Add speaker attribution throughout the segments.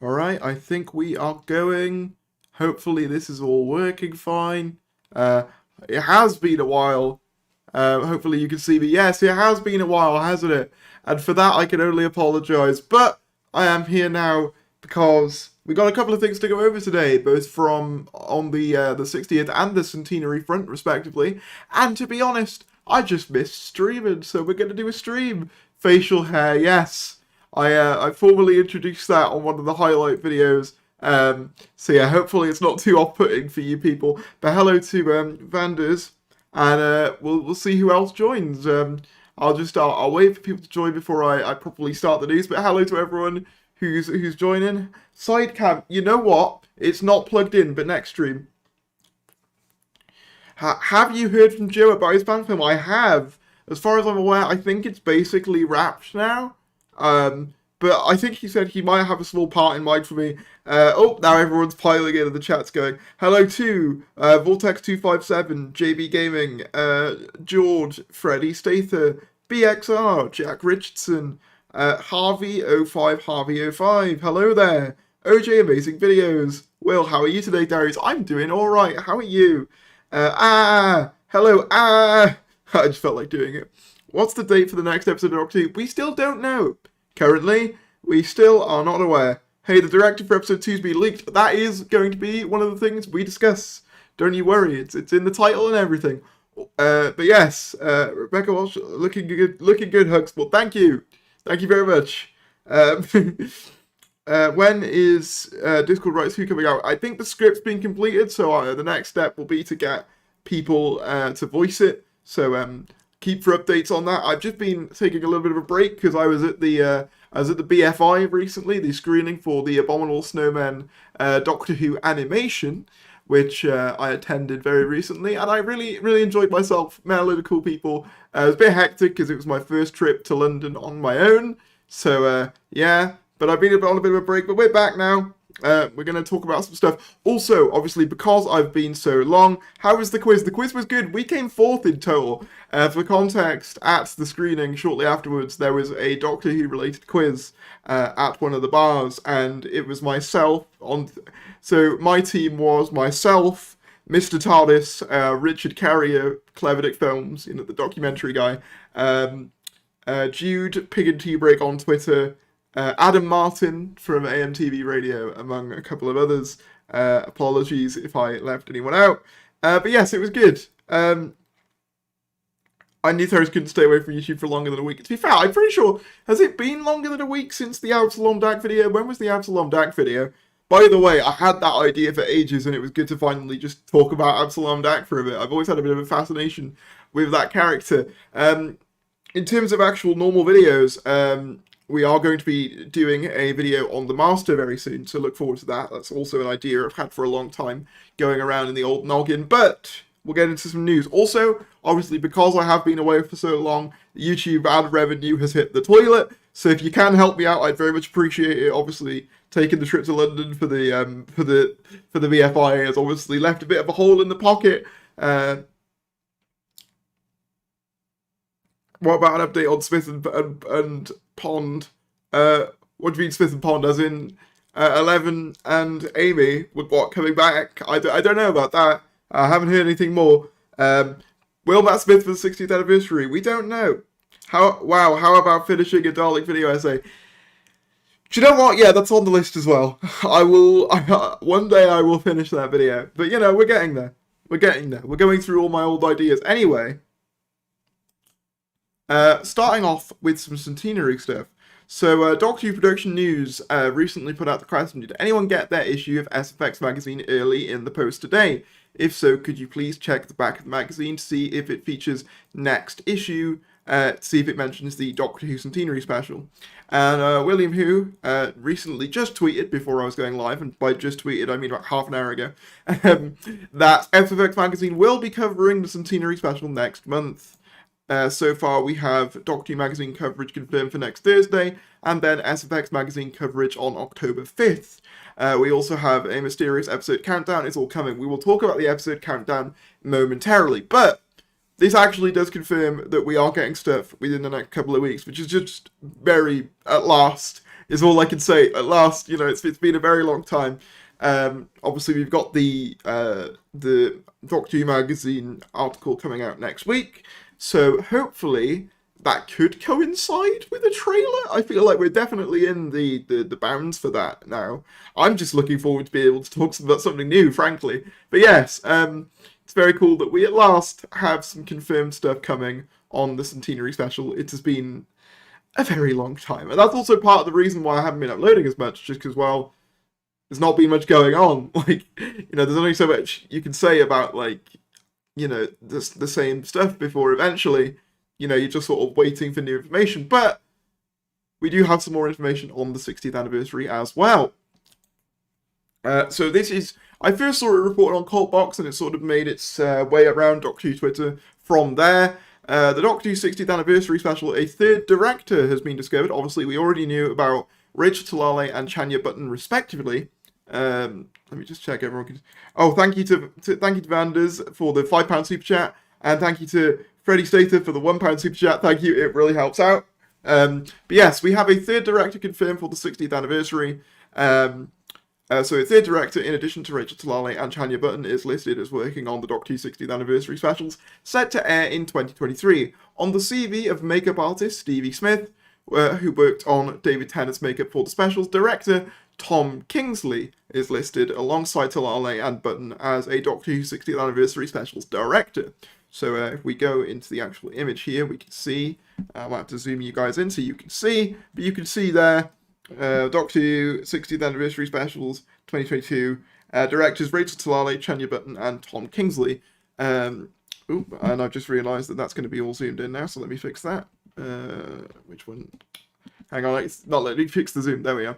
Speaker 1: Alright, I think we are going. Hopefully this is all working fine. It has been a while. Hopefully you can see me. Yes, it has been a while, hasn't it? And for that I can only apologise. But I am here now because we got a couple of things to go over today, both from on the 60th and the centenary front, respectively. And to be honest, I just missed streaming, so we're going to do a stream. Facial hair, yes. I formally introduced that on one of the highlight videos. So yeah, hopefully it's not too off-putting for you people. But hello to Vanders, and we'll see who else joins. I'll wait for people to join before I properly start the news. But hello to everyone who's joining. Sidecam, you know what? It's not plugged in, but next stream. Have you heard from Joe about his fan film? I have. As far as I'm aware, I think it's basically wrapped now. But I think he said he might have a small part in mind for me. Oh, now everyone's piling in and the chat's going. Hello to Vortex257, JB Gaming, George, Freddie Stather, BXR, Jack Richardson, Harvey05, Harvey05. Hello there. OJ Amazing Videos. Will, how are you today, Darius? I'm doing alright. How are you? Hello, I just felt like doing it. What's the date for the next episode of Doctor Who? We still don't know. Currently, we still are not aware. Hey, the director for episode 2's been leaked. That is going to be one of the things we discuss. Don't you worry, it's in the title and everything. But yes, Rebecca Walsh, looking good, hugs. Well, thank you very much. When is Discord Rights Who coming out? I think the script's been completed, so the next step will be to get people to voice it. So keep for updates on that. I've just been taking a little bit of a break because I was at the BFI recently, the screening for the Abominable Snowmen Doctor Who animation, which I attended very recently, and I really enjoyed myself. Met a load of cool people. It was a bit hectic because it was my first trip to London on my own. So yeah, but I've been on a bit of a break, but we're back now. We're going to talk about some stuff. Also, obviously, because I've been so long, how was the quiz? The quiz was good. We came fourth in total. For context, at the screening shortly afterwards, there was a Doctor Who related quiz at one of the bars, and it was myself on. So my team was myself, Mr. TARDIS, Richard Carrier, Clever Dick Films, the documentary guy, Jude, Pig and Tea Break on Twitter, Adam Martin from AMTV Radio, among a couple of others. Apologies if I left anyone out. But yes, it was good. I knew Thor's couldn't stay away from YouTube for longer than a week. To be fair, I'm pretty sure, has it been longer than a week since the Absalom Dak video? When was the Absalom Dak video? By the way, I had that idea for ages, and it was good to finally just talk about Absalom Dak for a bit. I've always had a bit of a fascination with that character. In terms of actual normal videos, we are going to be doing a video on the Master very soon, so look forward to that. That's also an idea I've had for a long time, going around in the old noggin, but we'll get into some news. Also, obviously, because I have been away for so long, YouTube ad revenue has hit the toilet, so if you can help me out, I'd very much appreciate it. Obviously, taking the trip to London for the BFI has obviously left a bit of a hole in the pocket. What about an update on Smith and Pond? What do you mean Smith and Pond? As in 11 and Amy with what coming back? I don't know about that. I haven't heard anything more. Will Matt Smith for the 60th anniversary? We don't know. How about finishing a Dalek video essay? Do you know what? Yeah, that's on the list as well. One day I will finish that video. But we're getting there. We're going through all my old ideas. Anyway. Starting off with some centenary stuff. So, Doctor Who Production News recently put out the question, did anyone get their issue of SFX magazine early in the post today? If so, could you please check the back of the magazine to see if it features next issue, to see if it mentions the Doctor Who Centenary special. And William Who recently just tweeted before I was going live, and by just tweeted I mean about half an hour ago, that SFX magazine will be covering the Centenary special next month. So far, we have Doctor Who magazine coverage confirmed for next Thursday, and then SFX magazine coverage on October 5th. We also have a mysterious episode countdown. It's all coming. We will talk about the episode countdown momentarily, but this actually does confirm that we are getting stuff within the next couple of weeks, which is just very, at last, is all I can say. At last, it's been a very long time. Obviously, we've got the Doctor Who magazine article coming out next week, so hopefully that could coincide with a trailer. I feel like we're definitely in the bounds for that now. I'm just looking forward to be able to talk about something new, frankly. But yes, it's very cool that we at last have some confirmed stuff coming on the Centenary special. It has been a very long time, and that's also part of the reason why I haven't been uploading as much, just because, well, there's not been much going on. Like, there's only so much you can say about, like, the same stuff before eventually, you're just sort of waiting for new information. But we do have some more information on the 60th anniversary as well. So this is, I first saw a report on Cultbox, and it sort of made its way around Doctor Who Twitter from there. The Doctor Who 60th anniversary special, a third director has been discovered. Obviously, we already knew about Rachel Talalay and Chania Button, respectively. Let me just check everyone can... Oh, thank you to Vanders for the £5 super chat, and thank you to Freddie Stater for the £1 super chat. Thank you, it really helps out. But yes, we have a third director confirmed for the 60th anniversary. So a third director, in addition to Rachel Talalay and Chania Button, is listed as working on the Doctor Who 60th anniversary specials, set to air in 2023. On the CV of makeup artist Stevie Smith, who worked on David Tennant's makeup for the specials, director Tom Kingsley is listed alongside Talalay and Button as a Doctor Who 60th anniversary specials director. So if we go into the actual image here, we can see, I might have to zoom you guys in so you can see, but you can see there, Doctor Who 60th anniversary specials 2022, directors Rachel Talalay, Chania Button, and Tom Kingsley. And I've just realised that that's going to be all zoomed in now, so let me fix that. Which one? Hang on, it's not letting me fix the zoom. There we are.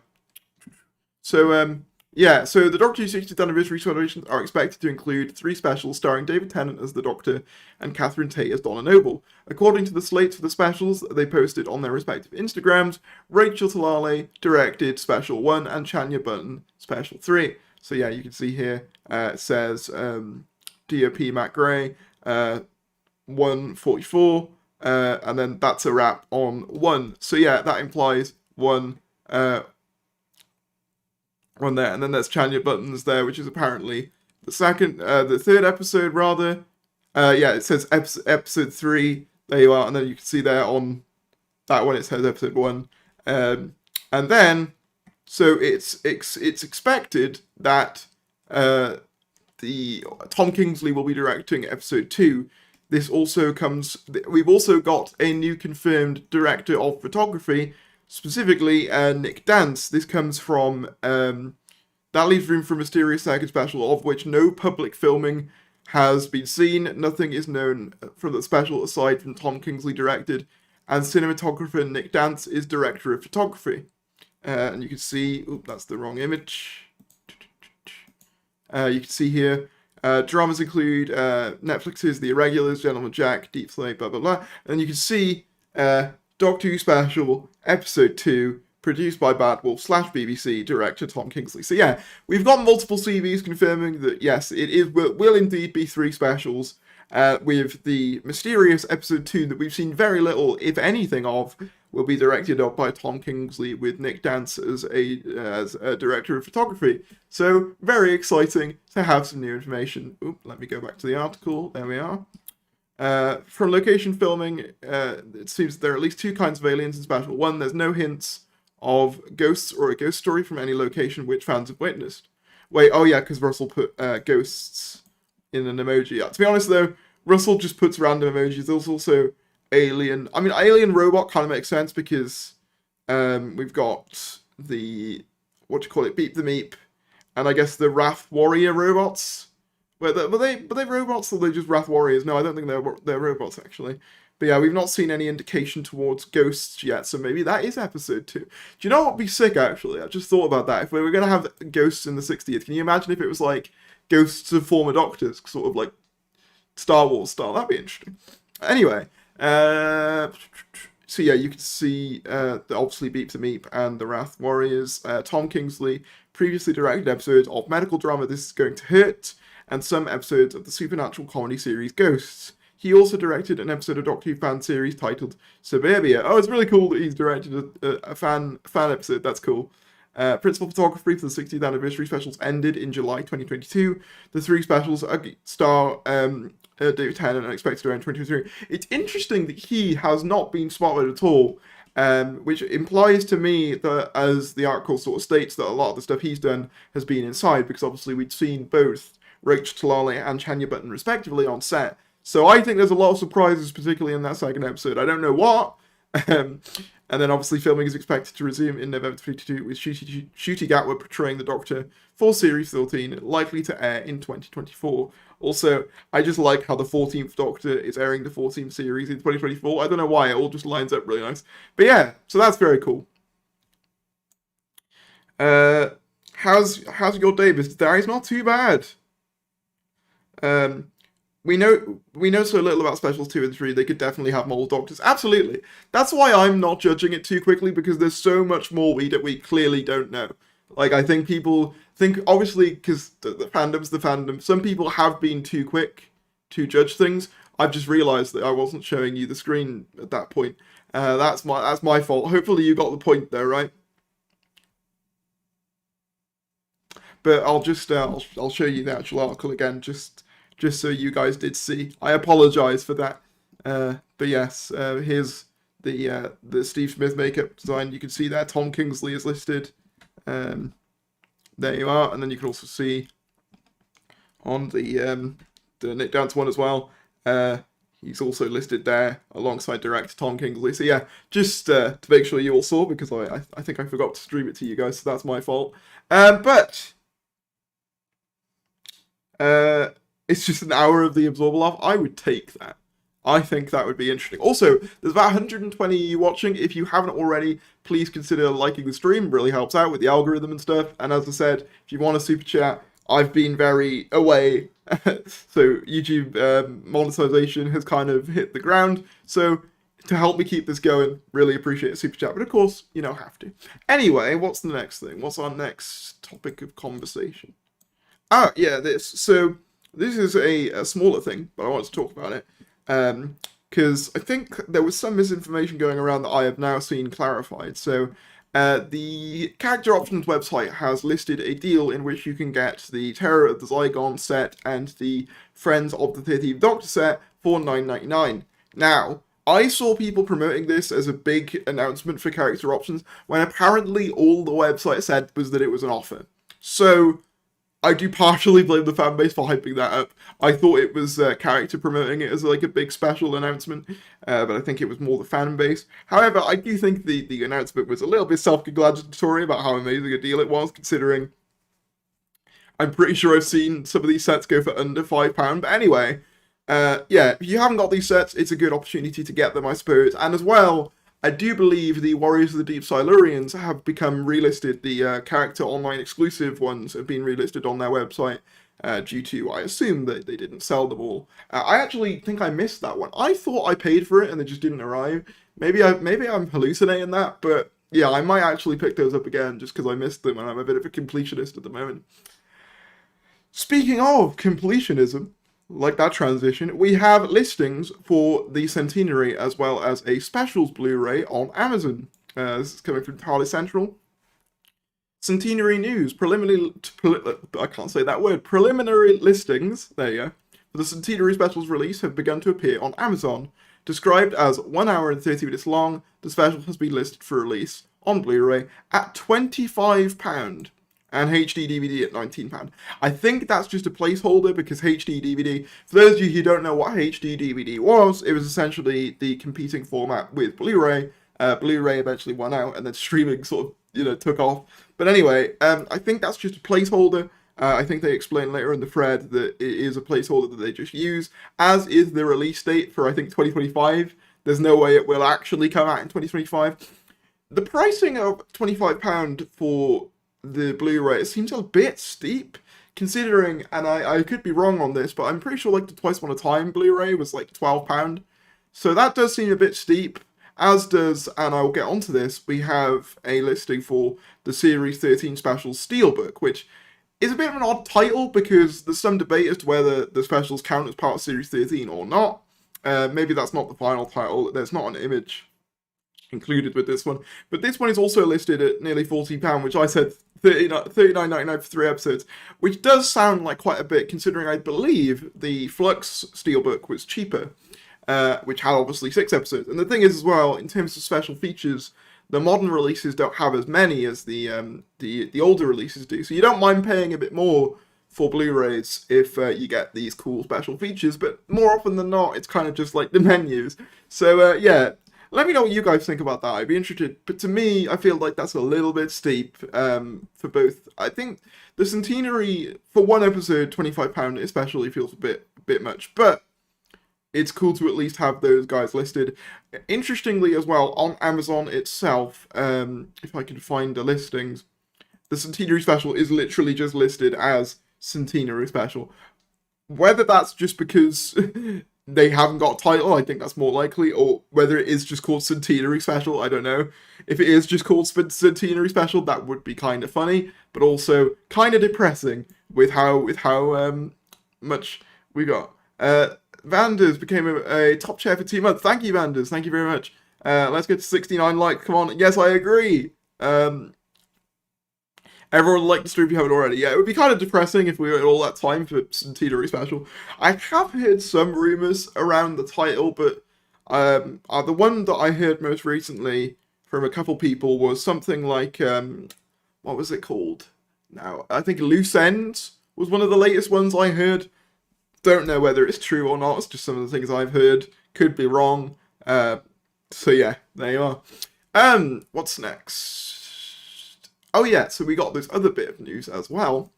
Speaker 1: So, so the Doctor Who 60th anniversary celebrations are expected to include 3 specials starring David Tennant as the Doctor and Catherine Tate as Donna Noble. According to the slates for the specials they posted on their respective Instagrams, Rachel Talalay directed Special 1 and Chania Button Special 3. So yeah, you can see here, it says DOP Matt Gray, 144, and then that's a wrap on 1. So yeah, that implies 1, one there, and then there's Chania Buttons there, which is apparently the third episode, rather. It says episode 3, there you are, and then you can see there on that one it says episode 1. And then, so it's expected that the Tom Kingsley will be directing episode 2. This also comes, we've also got a new confirmed director of photography, specifically Nick Dance. This comes from That Leaves Room for a Mysterious Second Special, of which no public filming has been seen. Nothing is known from the special aside from Tom Kingsley directed, and cinematographer Nick Dance is director of photography. And you can see, that's the wrong image. You can see here, dramas include Netflix's The Irregulars, Gentleman Jack, Deep Slate, blah blah blah. And you can see Doctor Who Special, Episode 2, produced by Bad Wolf / BBC, director Tom Kingsley. So yeah, we've got multiple CVs confirming that yes, it will indeed be 3 specials, with the mysterious Episode 2 that we've seen very little, if anything, of, will be directed by Tom Kingsley with Nick Dance as a director of photography. So very exciting to have some new information. Let me go back to the article. There we are. From location filming, it seems there are at least 2 kinds of aliens in Special 1. There's no hints of ghosts or a ghost story from any location which fans have witnessed. Wait, oh yeah, because Russell put ghosts in an emoji. To be honest though, Russell just puts random emojis. There's also alien. I mean, alien robot kind of makes sense because we've got the, Beep the Meep, and I guess the Wrath Warrior robots. Were they robots or are they just Wrath Warriors? No, I don't think they're robots actually. But yeah, we've not seen any indication towards ghosts yet, so maybe that is episode 2. Do you know what would be sick actually? I just thought about that. If we were gonna have ghosts in the 60th, can you imagine if it was like ghosts of former Doctors, sort of like Star Wars style? That'd be interesting. Anyway, so yeah, you can see obviously Beep the Meep and the Wrath Warriors. Tom Kingsley previously directed episodes of medical drama This Is Going to Hurt, and some episodes of the supernatural comedy series Ghosts. He also directed an episode of Doctor Who fan series titled Suburbia. Oh, it's really cool that he's directed a fan episode. That's cool. Principal photography for the 60th anniversary specials ended in July 2022. The 3 specials star David Tennant and expected to end 2023. It's interesting that he has not been spotted at all, which implies to me that, as the article sort of states, that a lot of the stuff he's done has been inside, because obviously we'd seen both Rachel Talalay and Chanya Button respectively on set. So I think there's a lot of surprises, particularly in that second episode. I don't know what. And then obviously filming is expected to resume in November 2022 with Ncuti Gatwa portraying the Doctor for Series 13, likely to air in 2024. Also, I just like how the 14th Doctor is airing the 14th series in 2024. I don't know why, it all just lines up really nice. But yeah, so that's very cool. How's your day, Mr. Darius? Not too bad. We know so little about specials 2 and 3, they could definitely have more Doctors. Absolutely. That's why I'm not judging it too quickly, because there's so much more that we clearly don't know. Like, I think people think, obviously, because the fandom's the fandom, some people have been too quick to judge things. I've just realised that I wasn't showing you the screen at that point. That's my fault. Hopefully you got the point there, right? But I'll just I'll show you the actual article again, just so you guys did see. I apologise for that. But yes, here's the Steve Smith makeup design. You can see there Tom Kingsley is listed. There you are, and then you can also see on the Nick Dance one as well. He's also listed there alongside director Tom Kingsley. So yeah, just to make sure you all saw, because I think I forgot to stream it to you guys, so that's my fault. But it's just an hour of the Absorbable off. I would take that. I think that would be interesting. Also, there's about 120 of you watching. If you haven't already, please consider liking the stream. It really helps out with the algorithm and stuff. And as I said, if you want a super chat, I've been very away. So YouTube monetization has kind of hit the ground. So to help me keep this going, really appreciate a super chat. But of course, you don't have to. Anyway, what's the next thing? What's our next topic of conversation? Ah, yeah, this. So this is a smaller thing, but I want to talk about it. Because I think there was some misinformation going around that I have now seen clarified. So the character options website has listed a deal in which you can get the Terror of the Zygon set and the Friends of the 13th Doctor set for $9.99. Now, I saw people promoting this as a big announcement for character options, when apparently all the website said was that it was an offer. So I do partially blame the fanbase for hyping that up. I thought it was character promoting it as like a big special announcement, but I think it was more the fan base. However, I do think the announcement was a little bit self-congratulatory about how amazing a deal it was, considering I'm pretty sure I've seen some of these sets go for under £5. But anyway, yeah, if you haven't got these sets, it's a good opportunity to get them, I suppose. And as well, I do believe the Warriors of the Deep Silurians have become relisted. The character online exclusive ones have been relisted on their website due to, I assume, that they didn't sell them all. I actually think I missed that one. I thought I paid for it and they just didn't arrive. Maybe I'm hallucinating that, but yeah, I might actually pick those up again just because I missed them and I'm a bit of a completionist at the moment. Speaking of completionism, like that transition, we have listings for the Centenary as well as a specials Blu-ray on Amazon. This is coming from TARDIS Central. Centenary news, I can't say that word, preliminary listings, there you go, for the Centenary specials release have begun to appear on Amazon. Described as 1 hour and 30 minutes long, the special has been listed for release on Blu-ray at £25. And HD DVD at £19. I think that's just a placeholder because HD DVD, for those of you who don't know what HD DVD was, it was essentially the competing format with Blu-ray. Blu-ray eventually won out and then streaming sort of, took off. But anyway, I think that's just a placeholder. I think they explain later in the thread that it is a placeholder that they just use, as is the release date for, I think, 2025. There's no way it will actually come out in 2025. The pricing of £25 for the Blu-ray, it seems a bit steep, considering, and I could be wrong on this, but I'm pretty sure like the Twice Upon a Time Blu-ray was like £12. So that does seem a bit steep, as does, and I'll get onto this, we have a listing for the Series 13 Special Steelbook, which is a bit of an odd title because there's some debate as to whether the specials count as part of Series 13 or not. Maybe that's not the final title. There's not an image included with this one. But this one is also listed at nearly £40, which I said £39.99 for 3 episodes, which does sound like quite a bit, considering I believe the Flux Steelbook was cheaper, which had obviously 6 episodes. And the thing is as well, in terms of special features, the modern releases don't have as many as the older releases do. So you don't mind paying a bit more for Blu-rays if you get these cool special features, but more often than not, it's kind of just like the menus. So yeah, let me know what you guys think about that. I'd be interested. But to me, I feel like that's a little bit steep for both. I think the Centenary, for 1 episode, £25 especially feels a bit much, but it's cool to at least have those guys listed. Interestingly as well, on Amazon itself, if I can find the listings, the Centenary Special is literally just listed as Centenary Special. Whether that's just because they haven't got a title, I think that's more likely, or whether it is just called Centenary Special, I don't know. If it is just called Centenary Special, that would be kind of funny, but also kind of depressing with how much we got. Vanders became a top chair for 2 months. Thank you, Vanders. Thank you very much. Let's get to 69 likes. Come on. Yes, I agree. Everyone like the stream if you haven't already. Yeah, it would be kind of depressing if we were all that time for Centenary Special. I have heard some rumours around the title, but the one that I heard most recently from a couple people was something like, what was it called? Now, I think Loose Ends was one of the latest ones I heard. Don't know whether it's true or not. It's just some of the things I've heard. Could be wrong. So yeah, there you are. What's next? Oh yeah, so we got this other bit of news as well.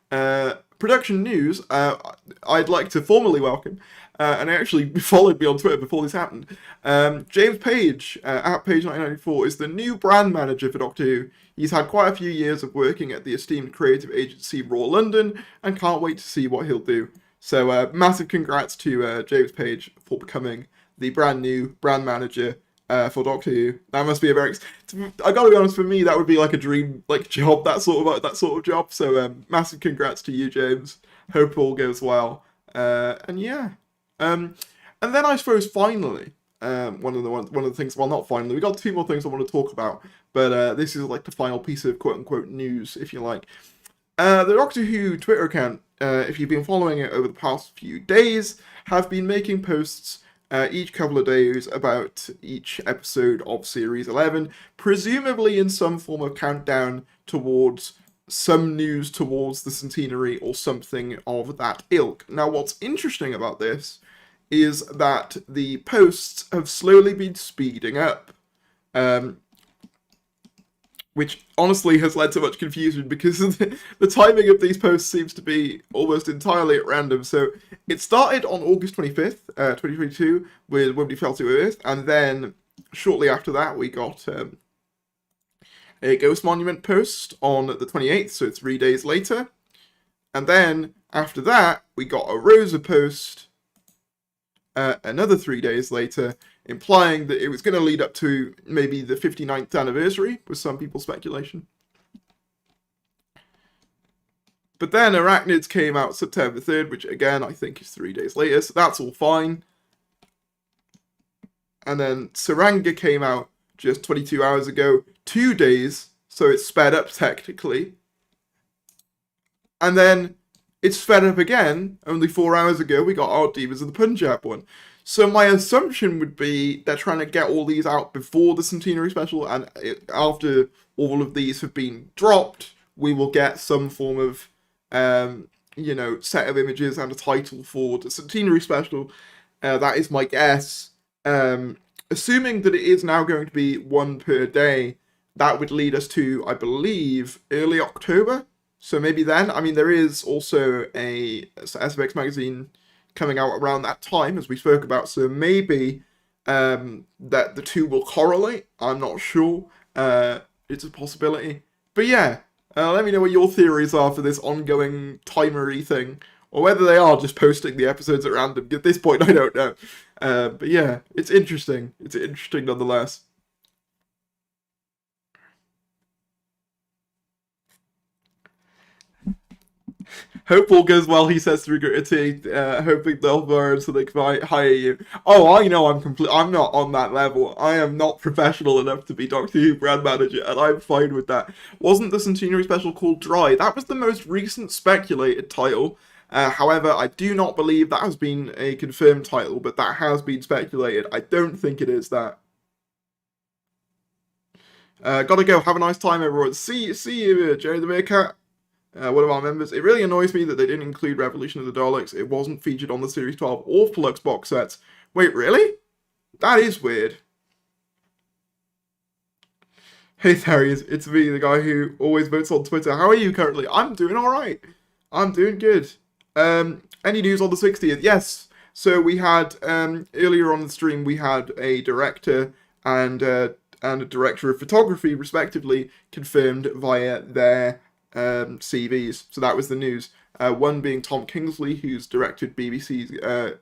Speaker 1: Production news. I'd like to formally welcome, and he actually followed me on Twitter before this happened. James Page, at Page1994, is the new brand manager for Doctor Who. He's had quite a few years of working at the esteemed creative agency Raw London, and can't wait to see what he'll do. So massive congrats to James Page for becoming the brand new brand manager for Doctor Who. That must be a very... I gotta be honest, for me, that would be like a dream job, that sort of job. So massive congrats to you, James. Hope all goes well. And yeah. And then I suppose finally, one of the things, well, not finally, we got 2 more things I want to talk about, but this is like the final piece of quote-unquote news, if you like. The Doctor Who Twitter account, if you've been following it over the past few days, have been making posts each couple of days about each episode of Series 11, presumably in some form of countdown towards some news towards the Centenary or something of that ilk. Now, what's interesting about this is that the posts have slowly been speeding up. Which honestly has led to much confusion because the timing of these posts seems to be almost entirely at random. So it started on August 25th, 2022 with When We Fell to Earth, and then shortly after that we got a Ghost Monument post on the 28th, so 3 days later. And then after that we got a Rosa post another 3 days later, implying that it was going to lead up to maybe the 59th anniversary, with some people's speculation. But then Arachnids came out September 3rd, which again I think is 3 days later, so that's all fine. And then Saranga came out just 22 hours ago, 2 days, so it's sped up technically. And then it's sped up again, only 4 hours ago, we got our Divas of the Punjab one. So my assumption would be they're trying to get all these out before the Centenary Special, and after all of these have been dropped, we will get some form of, set of images and a title for the Centenary Special. That is my guess. Assuming that it is now going to be 1 per day, that would lead us to, I believe, early October. So maybe then. I mean, there is also a SFX magazine coming out around that time, as we spoke about, so maybe that the two will correlate. I'm not sure. It's a possibility. But yeah, let me know what your theories are for this ongoing timery thing, or whether they are just posting the episodes at random. At this point, I don't know. But yeah, it's interesting. It's interesting nonetheless. Hope all goes well, he says to Regretty, hoping they'll learn so they can hire you. Oh, I know I'm not on that level. I am not professional enough to be Doctor Who brand manager, and I'm fine with that. Wasn't the Centenary special called Dry? That was the most recent speculated title. However, I do not believe that has been a confirmed title, but that has been speculated. I don't think it is that. Gotta go. Have a nice time, everyone. See you, Jerry the Meerkat. One of our members. It really annoys me that they didn't include Revolution of the Daleks. It wasn't featured on the Series 12 or Flux box sets. Wait, really? That is weird. Hey, Terry, it's me, the guy who always votes on Twitter. How are you currently? I'm doing alright. I'm doing good. Any news on the 60th? Yes. So we had, earlier on the stream, we had a director and a director of photography, respectively, confirmed via their CVs. So that was the news. One being Tom Kingsley, who's directed BBC's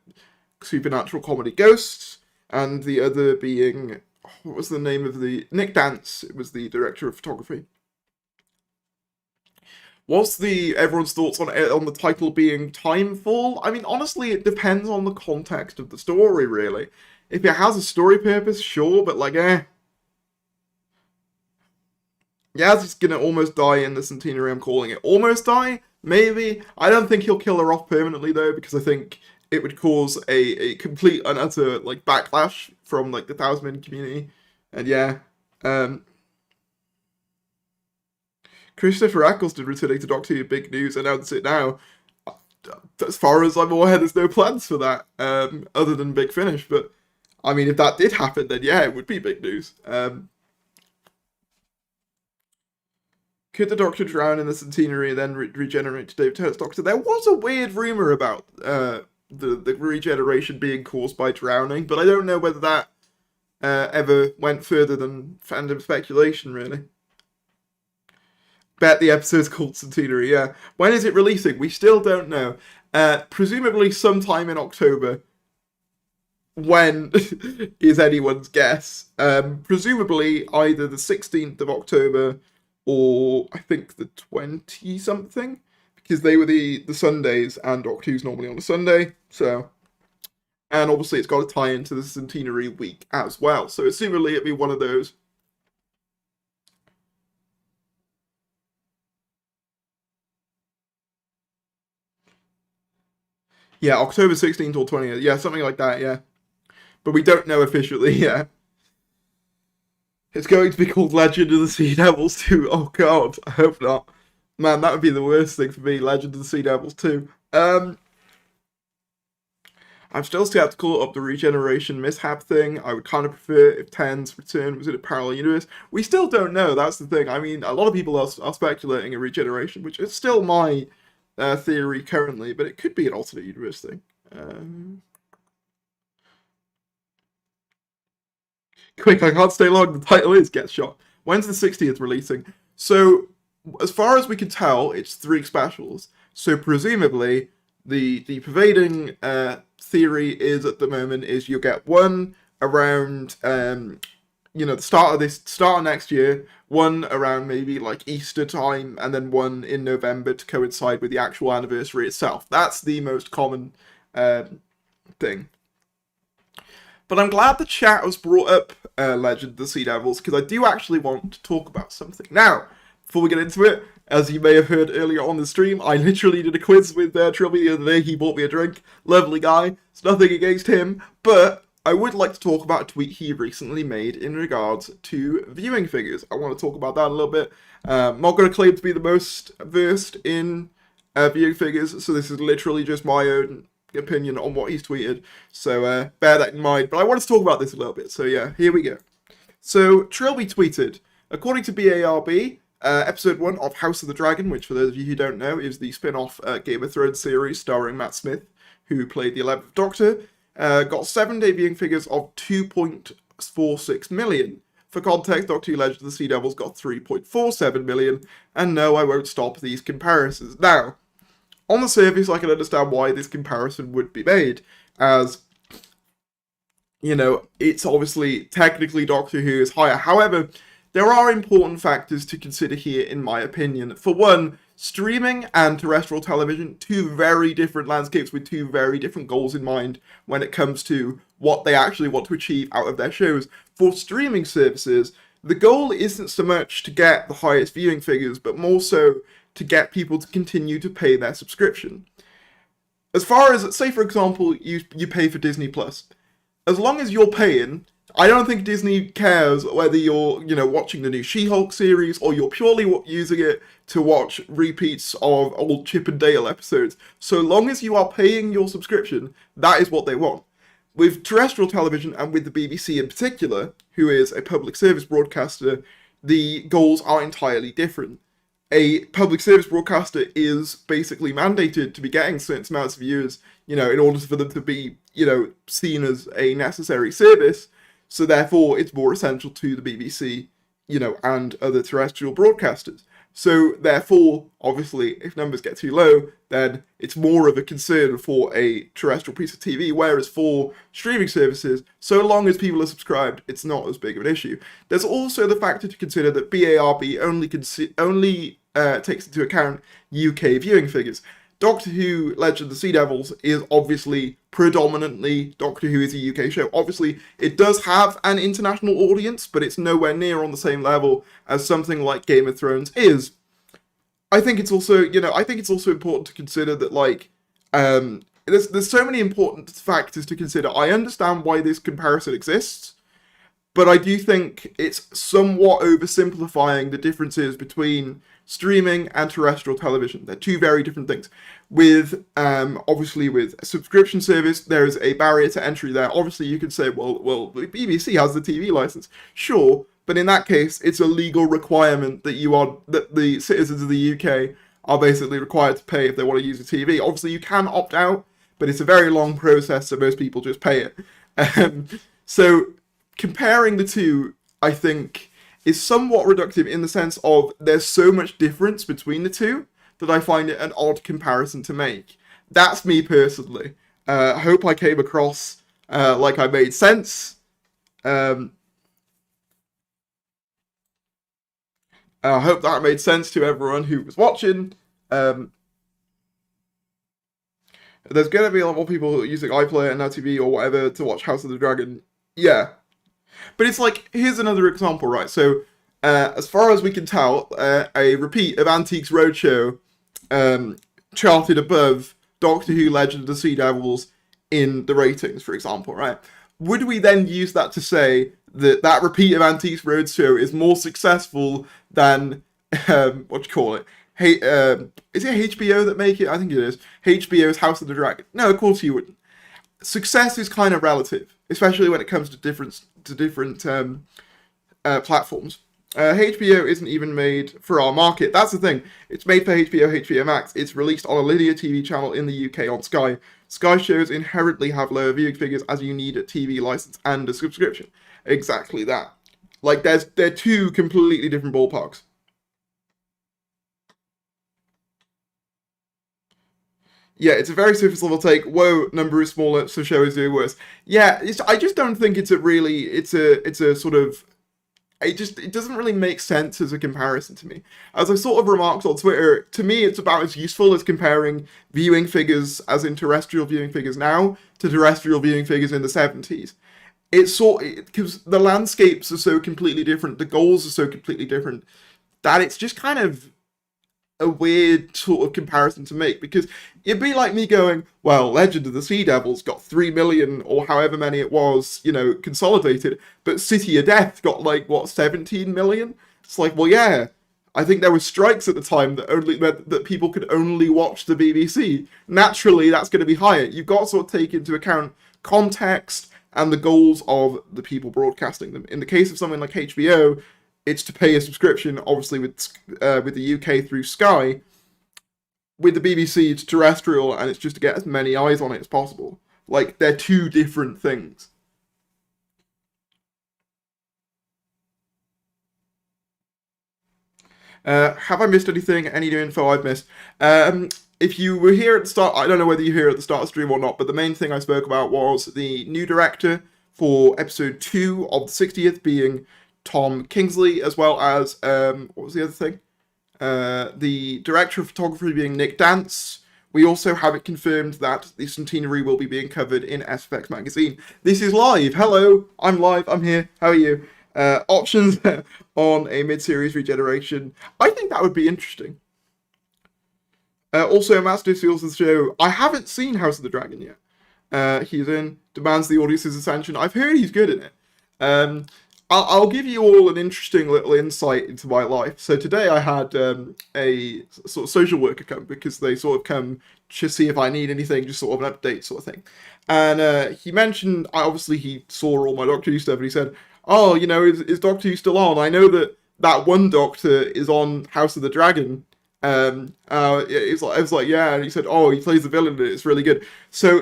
Speaker 1: supernatural comedy Ghosts, and the other being, what was the name of the... Nick Dance was the director of photography. What's everyone's thoughts on the title being Timefall? I mean, honestly, it depends on the context of the story, really. If it has a story purpose, sure, but like, Yaz is gonna almost die in the Centenary, I'm calling it. Almost die? Maybe. I don't think he'll kill her off permanently, though, because I think it would cause a complete and utter, like, backlash from, like, the Thousand community. And yeah, Christopher Eccleston returning to Doctor Who, big news, announce it now. As far as I'm aware, there's no plans for that, other than Big Finish, but, I mean, if that did happen, then yeah, it would be big news. Could the Doctor drown in the Centenary and then regenerate to David Tennant's Doctor? There was a weird rumour about the regeneration being caused by drowning, but I don't know whether that ever went further than fandom speculation, really. Bet the episode's called Centenary, yeah. When is it releasing? We still don't know. Presumably sometime in October. When is anyone's guess. Presumably either the 16th of October or I think the 20-something, because they were the Sundays, and Doctor Who's normally on a Sunday, so... And obviously it's got to tie into the Centenary week as well, so assumably it'd be one of those. Yeah, October 16th or 20th, yeah, something like that, yeah. But we don't know officially yet. It's going to be called Legend of the Sea Devils 2. Oh god, I hope not. Man, that would be the worst thing for me, Legend of the Sea Devils 2. I'm still skeptical of the regeneration mishap thing. I would kind of prefer if Ten's return was in a parallel universe. We still don't know, that's the thing. I mean, a lot of people are speculating a regeneration, which is still my theory currently, but it could be an alternate universe thing. Quick, I can't stay long. The title is Get Shot. When's the 60th releasing? So, as far as we can tell, it's 3 specials. So, presumably, the pervading theory is at the moment is you'll get one around, the start of next year, one around maybe like Easter time, and then one in November to coincide with the actual anniversary itself. That's the most common thing. But I'm glad the chat has brought up Legend of the Sea Devils, because I do actually want to talk about something. Now, before we get into it, as you may have heard earlier on the stream, I literally did a quiz with Trilby the other day. He bought me a drink. Lovely guy. It's nothing against him. But I would like to talk about a tweet he recently made in regards to viewing figures. I want to talk about that a little bit. I'm not going to claim to be the most versed in viewing figures, so this is literally just my own opinion on what he's tweeted, so bear that in mind. But I want to talk about this a little bit, so yeah, here we go. So Trilby tweeted, according to BARB, episode 1 of House of the Dragon, which for those of you who don't know is the spin-off Game of Thrones series starring Matt Smith, who played the 11th Doctor, got 7-day viewing figures of 2.46 million. For context, Doctor Who Legend of the Sea Devils got 3.47 million, and no, I won't stop these comparisons. Now, on the surface, I can understand why this comparison would be made, as, it's obviously, technically Doctor Who is higher. However, there are important factors to consider here, in my opinion. For one, streaming and terrestrial television, two very different landscapes with two very different goals in mind when it comes to what they actually want to achieve out of their shows. For streaming services, the goal isn't so much to get the highest viewing figures, but more so to get people to continue to pay their subscription. As far as, say for example, you pay for Disney Plus, as long as you're paying, I don't think Disney cares whether you're, watching the new She-Hulk series or you're purely using it to watch repeats of old Chip and Dale episodes. So long as you are paying your subscription, that is what they want. With terrestrial television and with the BBC in particular, who is a public service broadcaster, the goals are entirely different. A public service broadcaster is basically mandated to be getting certain amounts of viewers, in order for them to be, seen as a necessary service. So therefore, it's more essential to the BBC, and other terrestrial broadcasters. So therefore, obviously, if numbers get too low, then it's more of a concern for a terrestrial piece of TV, whereas for streaming services, so long as people are subscribed, it's not as big of an issue. There's also the factor to consider that BARB only takes into account UK viewing figures. Doctor Who Legend of the Sea Devils is obviously predominantly Doctor Who is a UK show. Obviously, it does have an international audience, but it's nowhere near on the same level as something like Game of Thrones is. I think it's also, important to consider that, there's so many important factors to consider. I understand why this comparison exists, but I do think it's somewhat oversimplifying the differences between streaming and terrestrial television. They're two very different things. With, obviously with a subscription service, there is a barrier to entry there. Obviously you could say, well, the BBC has the TV license. Sure, but in that case, it's a legal requirement that the citizens of the UK are basically required to pay if they want to use the TV. Obviously you can opt out, but it's a very long process, so most people just pay it. So comparing the two, I think, is somewhat reductive in the sense of there's so much difference between the two that I find it an odd comparison to make. That's me personally. I hope I came across like I made sense. I hope that made sense to everyone who was watching. There's going to be a lot more people using iPlayer and Now TV or whatever to watch House of the Dragon. Yeah. But it's like, here's another example, right? So, as far as we can tell, a repeat of Antiques Roadshow charted above Doctor Who Legend of the Sea Devils in the ratings, for example, right? Would we then use that to say that repeat of Antiques Roadshow is more successful than, what do you call it? Hey, is it HBO that make it? I think it is. HBO's House of the Dragon. No, of course you wouldn't. Success is kind of relative, especially when it comes to different platforms. HBO isn't even made for our market. That's the thing. It's made for HBO Max. It's released on a linear TV channel in the UK on Sky. Sky shows inherently have lower viewing figures as you need a TV license and a subscription. Exactly that. Like, they're two completely different ballparks. Yeah, it's a very surface level take. Whoa, number is smaller, so show is doing worse. Yeah, I just don't think it's a sort of. It doesn't really make sense as a comparison to me. As I sort of remarked on Twitter, to me it's about as useful as comparing viewing figures, as in terrestrial viewing figures now, to terrestrial viewing figures in the 70s. Because the landscapes are so completely different, the goals are so completely different, that it's just kind of a weird sort of comparison to make, because it'd be like me going, well, Legend of the Sea Devils got 3 million or however many it was, consolidated, but City of Death got 17 million? It's like, well, yeah, I think there were strikes at the time that people could only watch the BBC. Naturally, that's going to be higher. You've got to sort of take into account context and the goals of the people broadcasting them. In the case of something like HBO, it's to pay a subscription, obviously with the UK through Sky. With the BBC, it's terrestrial, and it's just to get as many eyes on it as possible. Like, they're two different things. Have I missed anything? Any new info I've missed? If you were here at the start, I don't know whether you were here at the start of the stream or not, but the main thing I spoke about was the new director for episode 2 of the 60th being Tom Kingsley, as well as, what was the other thing? The director of photography being Nick Dance. We also have it confirmed that the centenary will be being covered in SFX magazine. This is live. Hello, I'm live. I'm here. How are you? Options on a mid-series regeneration. I think that would be interesting. Also, Master seals the show. I haven't seen House of the Dragon yet. He's in, demands the audience's attention. I've heard he's good in it. I'll give you all an interesting little insight into my life. So today I had a sort of social worker come because they sort of come to see if I need anything, just sort of an update sort of thing. And he mentioned, obviously he saw all my Doctor Who stuff, and he said, oh, you know, is Doctor Who still on? I know that one Doctor is on House of the Dragon. I was like, yeah, and he said, oh, he plays the villain in it, it's really good. So,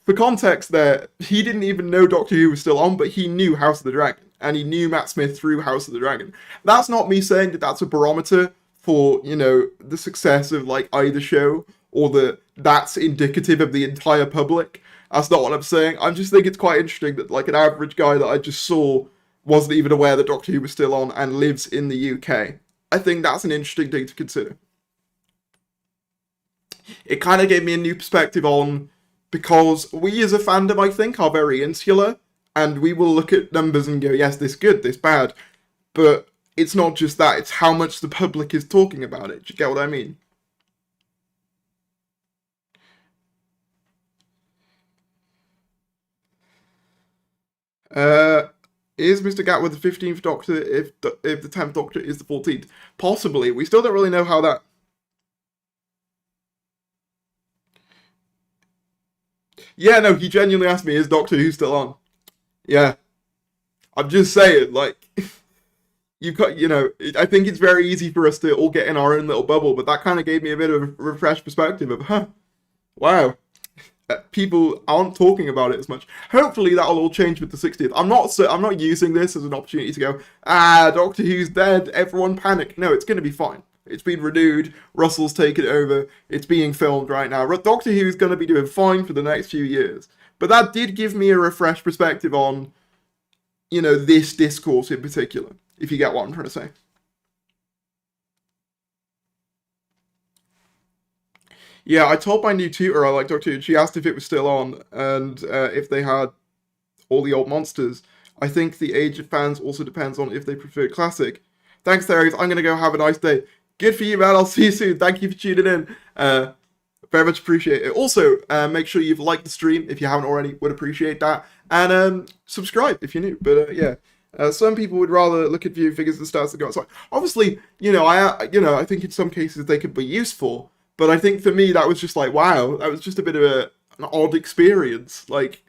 Speaker 1: for context there, he didn't even know Doctor Who was still on, but he knew House of the Dragon, and he knew Matt Smith through House of the Dragon. That's not me saying that that's a barometer for, you know, the success of, like, either show, or that's indicative of the entire public. That's not what I'm saying. I just think it's quite interesting that, like, an average guy that I just saw wasn't even aware that Doctor Who was still on and lives in the UK. I think that's an interesting thing to consider. It kind of gave me a new perspective on, because we as a fandom, I think, are very insular, and we will look at numbers and go, yes, this good, this bad, but it's not just that, it's how much the public is talking about it. Do you get what I mean? Is Mr. Gatwood the 15th Doctor if the 10th Doctor is the 14th? Possibly. We still don't really know how that... Yeah, no, he genuinely asked me, is Doctor Who still on? Yeah. I'm just saying, like... You've got, you know, I think it's very easy for us to all get in our own little bubble, but that kind of gave me a bit of a refreshed perspective of, wow. People aren't talking about it as much. Hopefully that'll all change with the 60th. I'm not using this as an opportunity to go, Doctor Who's dead, everyone panic. No, it's going to be fine. It's been renewed. Russell's taken it over. It's being filmed right now. Doctor Who's going to be doing fine for the next few years. But that did give me a refreshed perspective on, you know, this discourse in particular, if you get what I'm trying to say. Yeah, I told my new tutor I like Doctor Who. She asked if it was still on, and if they had all the old monsters. I think the age of fans also depends on if they prefer classic. Thanks, Darius. I'm going to go have a nice day. Good for you, man. I'll see you soon. Thank you for tuning in. Very much appreciate it. Also, make sure you've liked the stream if you haven't already. Would appreciate that. And subscribe if you're new. But yeah, some people would rather look at view figures and stats and go outside. Obviously, I think in some cases they could be useful. But I think for me, that was just like, wow, that was just a bit of an odd experience. Like,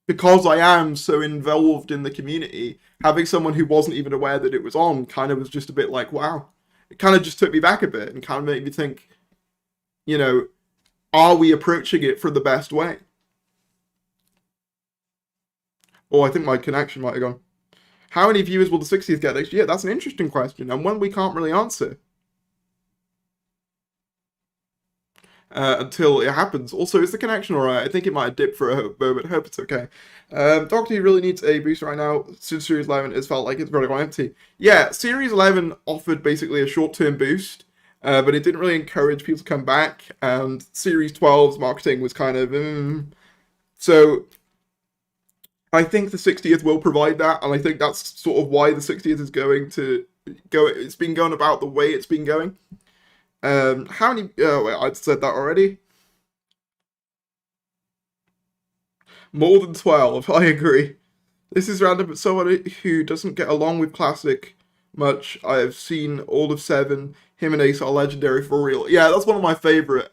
Speaker 1: because I am so involved in the community, having someone who wasn't even aware that it was on kind of was just a bit like, wow. It kind of just took me back a bit and kind of made me think, you know, are we approaching it from the best way? Oh, I think my connection might have gone. How many viewers will the 60th get next year? That's an interesting question, and one we can't really answer. Until it happens. Also, is the connection alright? I think it might have dipped for a moment. I hope it's okay. Doctor Who really needs a boost right now. Since Series 11, it's felt like it's running on empty. Yeah, Series 11 offered basically a short-term boost, but it didn't really encourage people to come back, and Series 12's marketing was kind of... So, I think the 60th will provide that, and I think that's sort of why the 60th is going to go... It's been going about the way it's been going. How many... wait, I'd said that already. More than 12, I agree. This is random, but someone who doesn't get along with classic much. I have seen all of 7. Him and Ace are legendary for real. Yeah, that's one of my favourite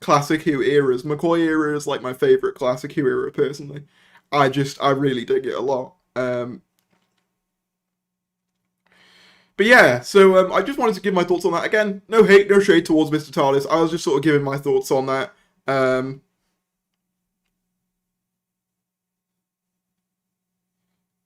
Speaker 1: classic Who eras. McCoy era is like my favourite classic Who era, personally. I really dig it a lot. But yeah, so I just wanted to give my thoughts on that. Again, no hate, no shade towards Mr. TARDIS. I was just sort of giving my thoughts on that.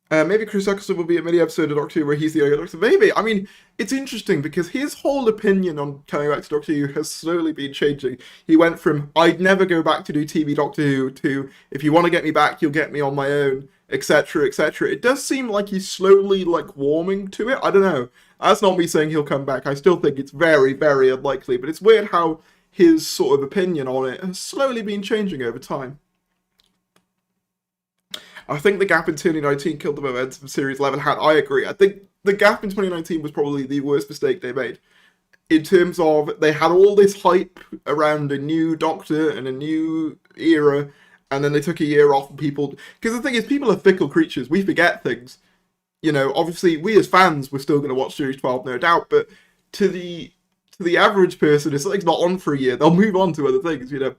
Speaker 1: Maybe Chris Eccleston will be a mini episode of Doctor Who where he's the only Doctor. Maybe. I mean, it's interesting because his whole opinion on coming back to Doctor Who has slowly been changing. He went from "I'd never go back to do TV Doctor Who" to "If you want to get me back, you'll get me on my own," etc., etc. It does seem like he's slowly like warming to it. I don't know. That's not me saying he'll come back. I still think it's very, very unlikely. But it's weird how his sort of opinion on it has slowly been changing over time. I think the gap in 2019 killed the momentum of Series 11 had. I agree. I think the gap in 2019 was probably the worst mistake they made. In terms of, they had all this hype around a new Doctor and a new era, and then they took a year off and people... Because the thing is, people are fickle creatures. We forget things. You know, obviously, we as fans, we're still going to watch Series 12, no doubt, but to the average person, if something's not on for a year, they'll move on to other things, you know.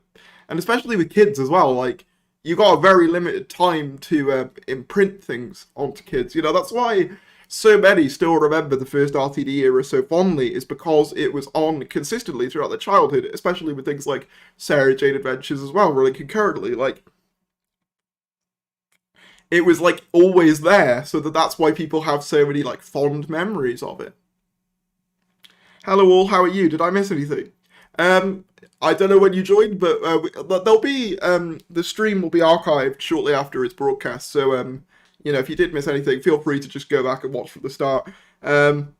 Speaker 1: And especially with kids as well, like, you got a very limited time to imprint things onto kids. You know, that's why so many still remember the first RTD era so fondly, is because it was on consistently throughout their childhood, especially with things like Sarah Jane Adventures as well, running concurrently. Like, it was like always there, so that's why people have so many like fond memories of it. Hello all, how are you? Did I miss anything? I don't know when you joined, but there'll be the stream will be archived shortly after its broadcast. So you know, if you did miss anything, feel free to just go back and watch from the start. Have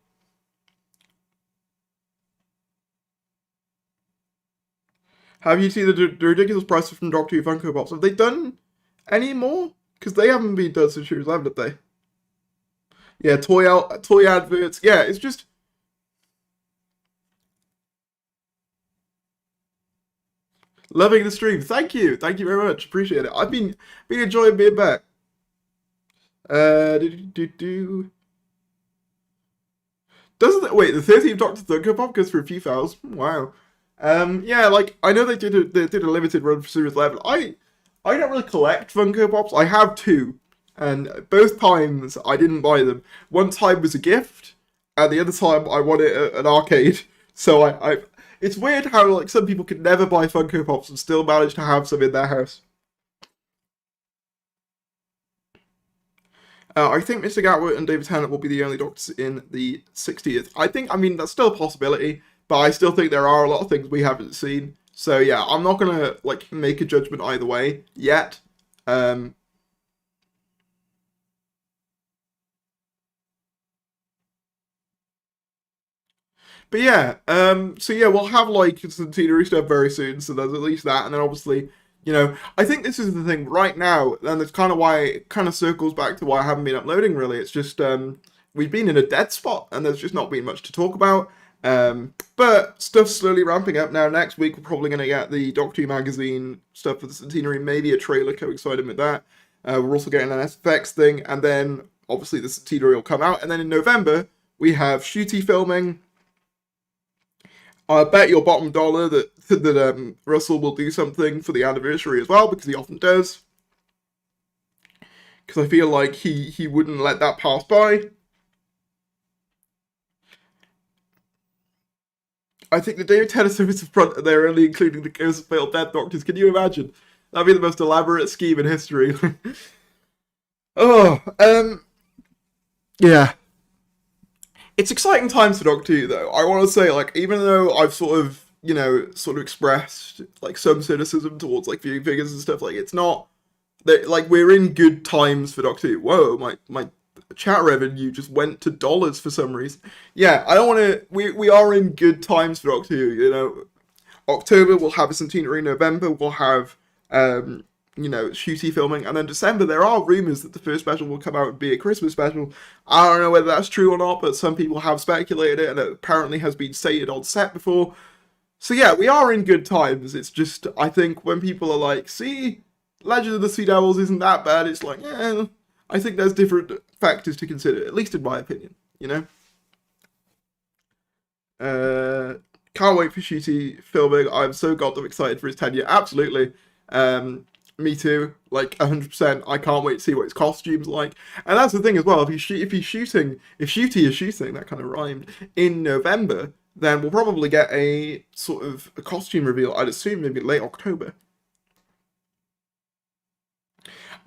Speaker 1: you seen the ridiculous prices from Doctor Who Funko Pops? Have they done any more? Because they haven't been done since Series 11, have they? Yeah, toy adverts. Yeah, it's just... Loving the stream. Thank you. Thank you very much. Appreciate it. I've been enjoying being back. Doesn't it, wait, the 13th Doctor Funko Pop goes for a few thousand? Wow. Yeah, like, I know they did a limited run for Series 11. I don't really collect Funko Pops. I have two. And both times I didn't buy them. One time was a gift, and the other time I won it at an arcade. So it's weird how like some people could never buy Funko Pops and still manage to have some in their house. I think Mr. Gatwood and David Tennant will be the only Doctors in the 60th. I mean, that's still a possibility, but I still think there are a lot of things we haven't seen. So yeah, I'm not gonna like make a judgment either way yet. But yeah, so yeah, we'll have like centenary stuff very soon, so there's at least that, and then obviously, you know, I think this is the thing right now, and that's kind of why it kind of circles back to why I haven't been uploading really. It's just we've been in a dead spot, and there's just not been much to talk about. But stuff's slowly ramping up now. Next week we're probably going to get the Doctor Who magazine stuff for the centenary, maybe a trailer coinciding with that. We're also getting an SFX thing, and then obviously the centenary will come out, and then in November we have Shooty filming. I bet your bottom dollar that Russell will do something for the anniversary as well, because he often does. Because I feel like he wouldn't let that pass by. I think the David Tennant service in front, they're only including the Ghost of Failed Dead Doctors. Can you imagine? That'd be the most elaborate scheme in history. Oh, yeah. It's exciting times for Doctor Who, though. I want to say, like, even though I've sort of, you know, sort of expressed, like, some cynicism towards, like, viewing figures and stuff, like, it's not, that like, we're in good times for Doctor Who. Whoa, my chat revenue just went to dollars for some reason. Yeah, I don't want to, we are in good times for Doctor Who, you know. October, we'll have a centenary. November, we'll have, you know, Shooty filming, and then December, there are rumours that the first special will come out and be a Christmas special. I don't know whether that's true or not, but some people have speculated it, and it apparently has been stated on set before. So yeah, we are in good times. It's just, I think when people are like, see, Legend of the Sea Devils isn't that bad, it's like, I think there's different factors to consider, at least in my opinion, you know? Can't wait for Shooty filming. I'm so goddamn excited for his tenure. Absolutely. Me too, like 100%. I can't wait to see what his costume's like. And that's the thing as well. If Shooty is shooting, that kind of rhymed, in November, then we'll probably get a sort of a costume reveal. I'd assume maybe late October.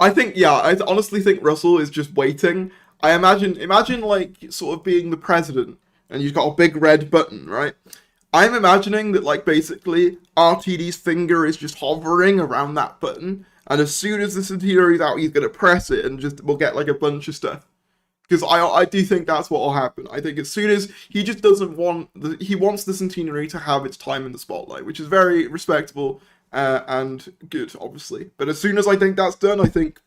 Speaker 1: I think, yeah, I honestly think Russell is just waiting. Imagine like sort of being the president, and you've got a big red button, right? I'm imagining that like basically RTD's finger is just hovering around that button, and as soon as the centenary's out, he's gonna press it, and just we'll get like a bunch of stuff. Because I do think that's what will happen. I think as soon as he just doesn't want he wants the centenary to have its time in the spotlight, which is very respectable and good, obviously. But as soon as I think that's done, I think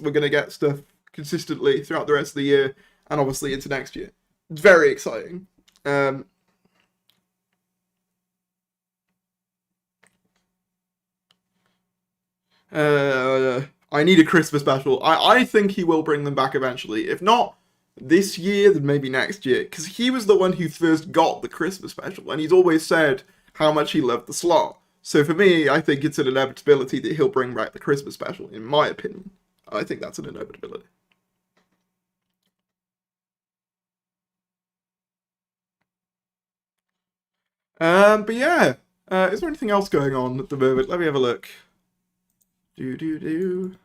Speaker 1: we're gonna get stuff consistently throughout the rest of the year and obviously into next year. It's very exciting. Um, I need a Christmas special. I think he will bring them back eventually. If not this year, then maybe next year. Because he was the one who first got the Christmas special, and he's always said how much he loved the slot. So for me, I think it's an inevitability that he'll bring back the Christmas special, in my opinion. I think that's an inevitability. But yeah. Is there anything else going on at the moment? Let me have a look. Do do do.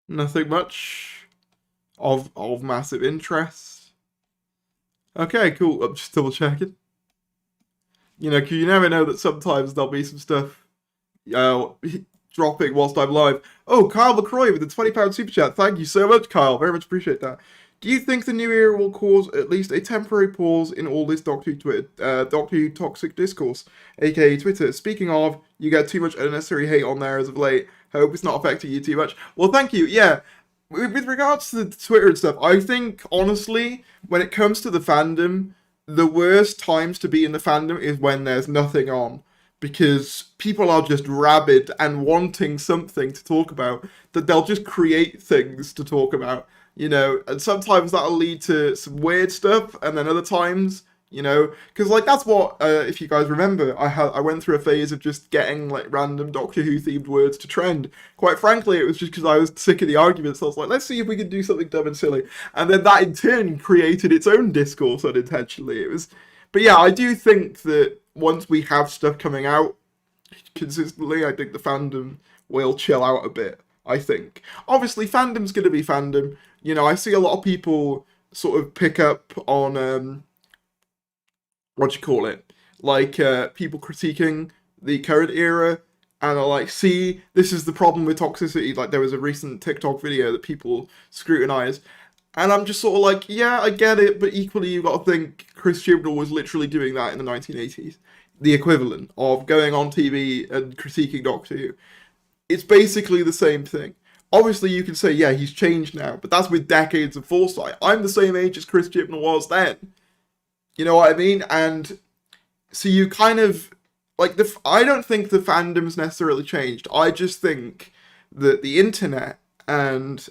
Speaker 1: Nothing much of massive interest. Okay, cool. I'm just double checking. You know, 'cause you never know that sometimes there'll be some stuff uh, dropping whilst I'm live. Oh, Kyle LaCroix with the £20 super chat. Thank you so much, Kyle. Very much appreciate that. Do you think the new era will cause at least a temporary pause in all this Doctor Who toxic discourse, aka Twitter? Speaking of, you get too much unnecessary hate on there as of late. Hope it's not affecting you too much. Well, thank you. Yeah, with regards to the Twitter and stuff, I think honestly, when it comes to the fandom, the worst times to be in the fandom is when there's nothing on. Because people are just rabid and wanting something to talk about, that they'll just create things to talk about, you know, and sometimes that'll lead to some weird stuff, and then other times, you know, because like that's what, if you guys remember, I went through a phase of just getting like random Doctor Who themed words to trend. Quite frankly, it was just because I was sick of the arguments. I was like, let's see if we can do something dumb and silly, and then that in turn created its own discourse unintentionally. It was, but yeah, I do think that once we have stuff coming out consistently, I think the fandom will chill out a bit. I think. Obviously, fandom's going to be fandom. You know, I see a lot of people sort of pick up on what do you call it? Like people critiquing the current era, and are like, "See, this is the problem with toxicity." Like there was a recent TikTok video that people scrutinized, and I'm just sort of like, "Yeah, I get it," but equally, you got to think Chris Chibnall was literally doing that in the 1980s, the equivalent of going on TV and critiquing Doctor Who. It's basically the same thing. Obviously, you can say, yeah, he's changed now, but that's with decades of foresight. I'm the same age as Chris Chibnall was then. You know what I mean? And so you kind of like I don't think the fandom's necessarily changed. I just think that the internet and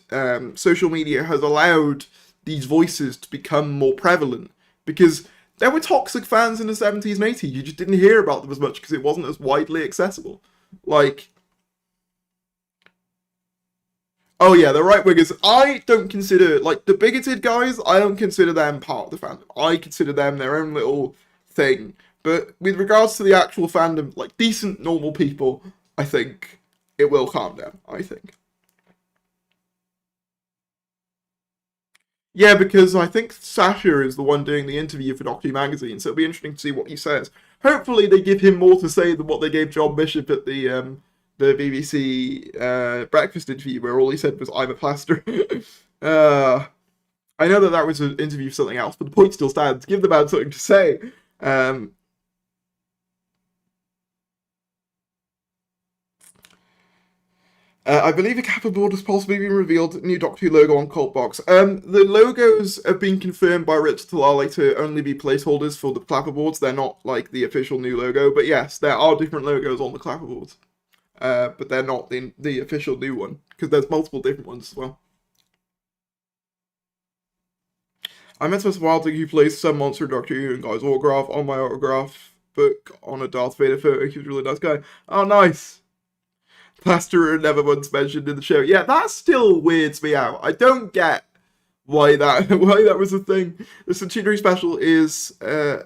Speaker 1: social media has allowed these voices to become more prevalent because there were toxic fans in the 70s and 80s. You just didn't hear about them as much because it wasn't as widely accessible. Like, oh yeah, the right wingers. I don't consider like the bigoted guys. I don't consider them part of the fandom. I consider them their own little thing. But with regards to the actual fandom, like decent, normal people, I think it will calm down. I think. Yeah, because I think Sasha is the one doing the interview for Doctor Who magazine, so it'll be interesting to see what he says. Hopefully, they give him more to say than what they gave John Bishop at the BBC breakfast interview, where all he said was "I'm a plaster." uh, I know that that was an interview for something else, but the point still stands. Give the man something to say. Um, I believe a clapperboard has possibly been revealed. New Doctor Who logo on Cult Box. The logos have been confirmed by Rich Talale to only be placeholders for the clapperboards. They're not like the official new logo, but yes, there are different logos on the clapperboards. But they're not the official new one because there's multiple different ones as well. I met Mr. Wilding who plays some monster Doctor Who and got his autograph on my autograph book on a Darth Vader photo. He was a really nice guy. Oh, nice. Plasterer never once mentioned in the show. Yeah, that still weirds me out. I don't get why that was a thing. The Centenary special is a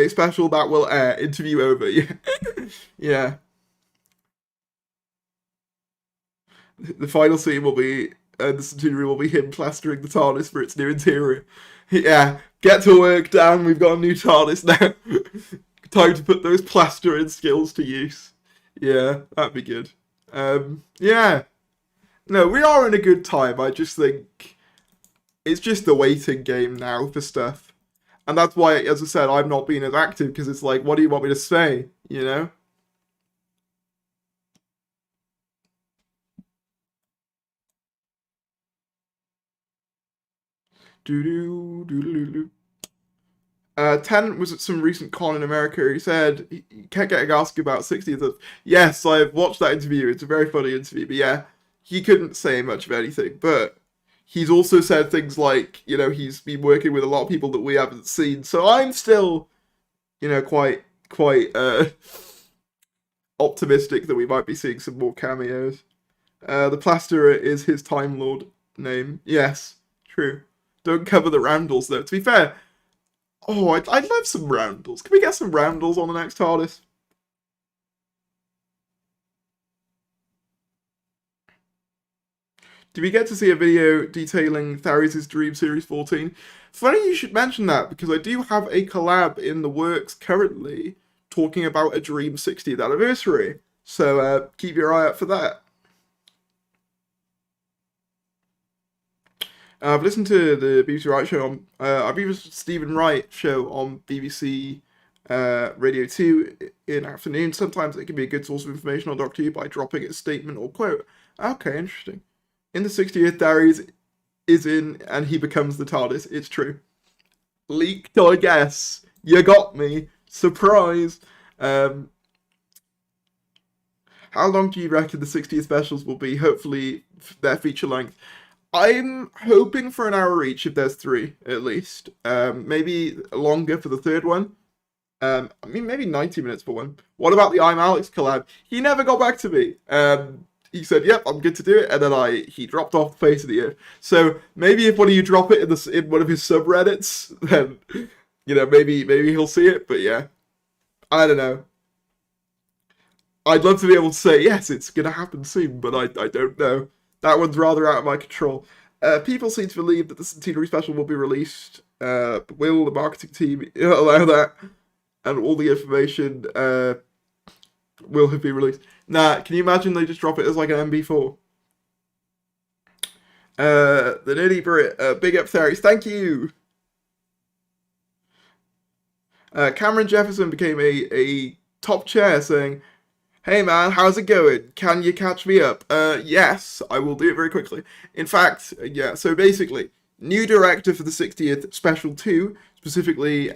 Speaker 1: special that will air. Interview over. Yeah. Yeah. The final scene will be the Centenary will be him plastering the TARDIS for its new interior. Yeah, get to work, Dan. We've got a new TARDIS now. Time to put those plastering skills to use. Yeah, that'd be good. Yeah. No, we are in a good time. I just think it's just the waiting game now for stuff. And that's why, as I said, I've not been as active, because it's like, what do you want me to say? You know? Doo-doo, doo-doo-doo-doo. Tennant was at some recent con in America. He said he kept getting asked about 60th. Yes, I've watched that interview. It's a very funny interview. But yeah, he couldn't say much of anything. But he's also said things like, you know, he's been working with a lot of people that we haven't seen. So I'm still, you know, quite optimistic that we might be seeing some more cameos. The Plasterer is his Time Lord name. Yes, true. Don't cover the Randalls, though. To be fair, oh, I'd love some Randalls. Can we get some Randalls on the next TARDIS? Did we get to see a video detailing Tharius' Dream Series 14? Funny you should mention that, because I do have a collab in the works currently talking about a Dream 60th anniversary. So keep your eye out for that. I've listened to the BBC Wright show on. I've even listened to Stephen Wright show on BBC Radio 2 in afternoon. Sometimes it can be a good source of information on Doctor Who by dropping a statement or quote. Okay, interesting. In the 60th, Darius is in and he becomes the TARDIS. It's true. Leaked, I guess. You got me. Surprise. How long do you reckon the 60th specials will be? Hopefully, their feature length. I'm hoping for an hour each if there's 3, at least. Maybe longer for the third one. I mean, maybe 90 minutes for one. What about the I'm Alex collab? He never got back to me. He said, yep, I'm good to do it, and then he dropped off the face of the earth. So maybe if one of you drop it in one of his subreddits, then, you know, maybe he'll see it, but yeah. I don't know. I'd love to be able to say, yes, it's going to happen soon, but I don't know. That one's rather out of my control. People seem to believe that the Centenary special will be released. Will the marketing team allow that? And all the information will have been released. Nah, can you imagine they just drop it as like an MB4? The Nerdy Brit, big up Theris, thank you! Cameron Jefferson became a top chair saying, hey man, how's it going? Can you catch me up? Yes, I will do it very quickly. In fact, yeah, so basically, new director for the 60th Special 2, specifically,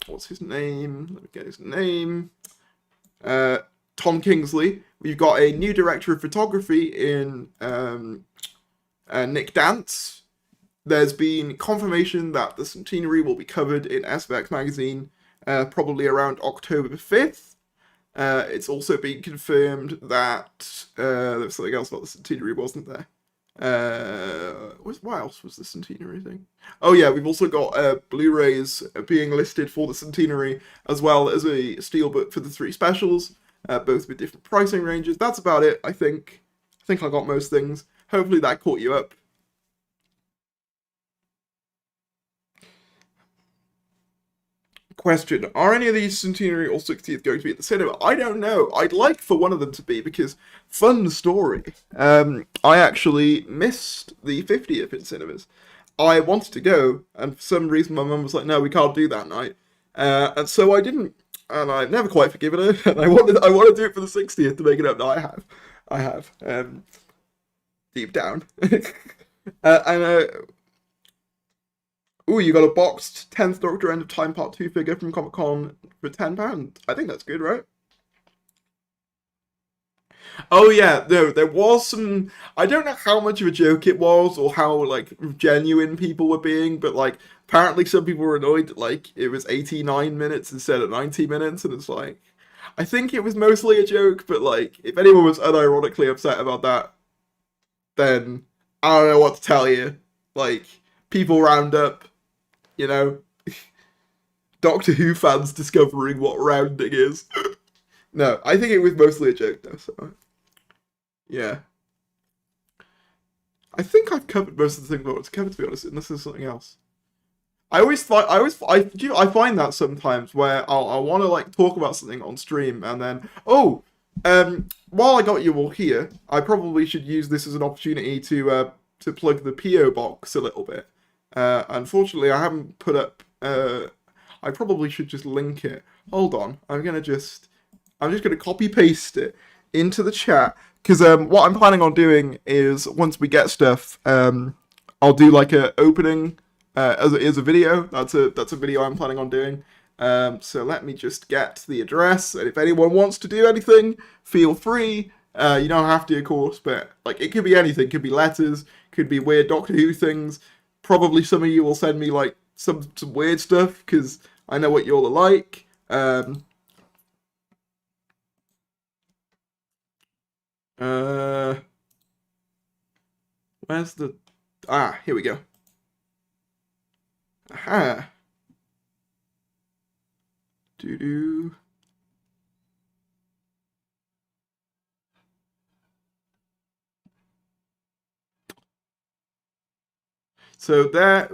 Speaker 1: what's his name? Let me get his name. Tom Kingsley. We've got a new director of photography in Nick Dance. There's been confirmation that the Centenary will be covered in SBX magazine probably around October 5th. It's also been confirmed that there was something else about the Centenary, wasn't there? What else was the Centenary thing? Oh yeah, we've also got Blu-rays being listed for the Centenary, as well as a steelbook for the 3 specials, both with different pricing ranges. That's about it, I think. I think I got most things. Hopefully that caught you up. Question, are any of these Centenary or 60th going to be at the cinema? I don't know. I'd like for one of them to be, because fun story. I actually missed the 50th in cinemas. I wanted to go, and for some reason my mum was like, no, we can't do that night. And so I didn't, and I've never quite forgiven her, and I want to do it for the 60th to make it up. No, I have, deep down. Ooh, you got a boxed 10th Doctor End of Time Part 2 figure from Comic Con for £10. I think that's good, right? Oh yeah, no, there was some. I don't know how much of a joke it was or how like genuine people were being, but like apparently some people were annoyed that like it was 89 minutes instead of 90 minutes, and it's like I think it was mostly a joke, but like if anyone was unironically upset about that, then I don't know what to tell you. Like people round up, you know, Doctor Who fans discovering what rounding is. No, I think it was mostly a joke though. So yeah. I think I've covered most of the things I want to cover, to be honest, unless there's something else. I find that sometimes where I want to like talk about something on stream and then, while I got you all here, I probably should use this as an opportunity to plug the PO box a little bit. Unfortunately, I haven't put up. I probably should just link it. Hold on, I'm just gonna copy paste it into the chat because what I'm planning on doing is once we get stuff, I'll do like a opening as it is a video. That's a video I'm planning on doing. So let me just get the address, and if anyone wants to do anything, feel free. You don't have to, of course, but like it could be anything. It could be letters, could be weird Doctor Who things. Probably some of you will send me like some weird stuff because I know what you all are like. Where's the... here we go. Aha. Doo-doo. So there...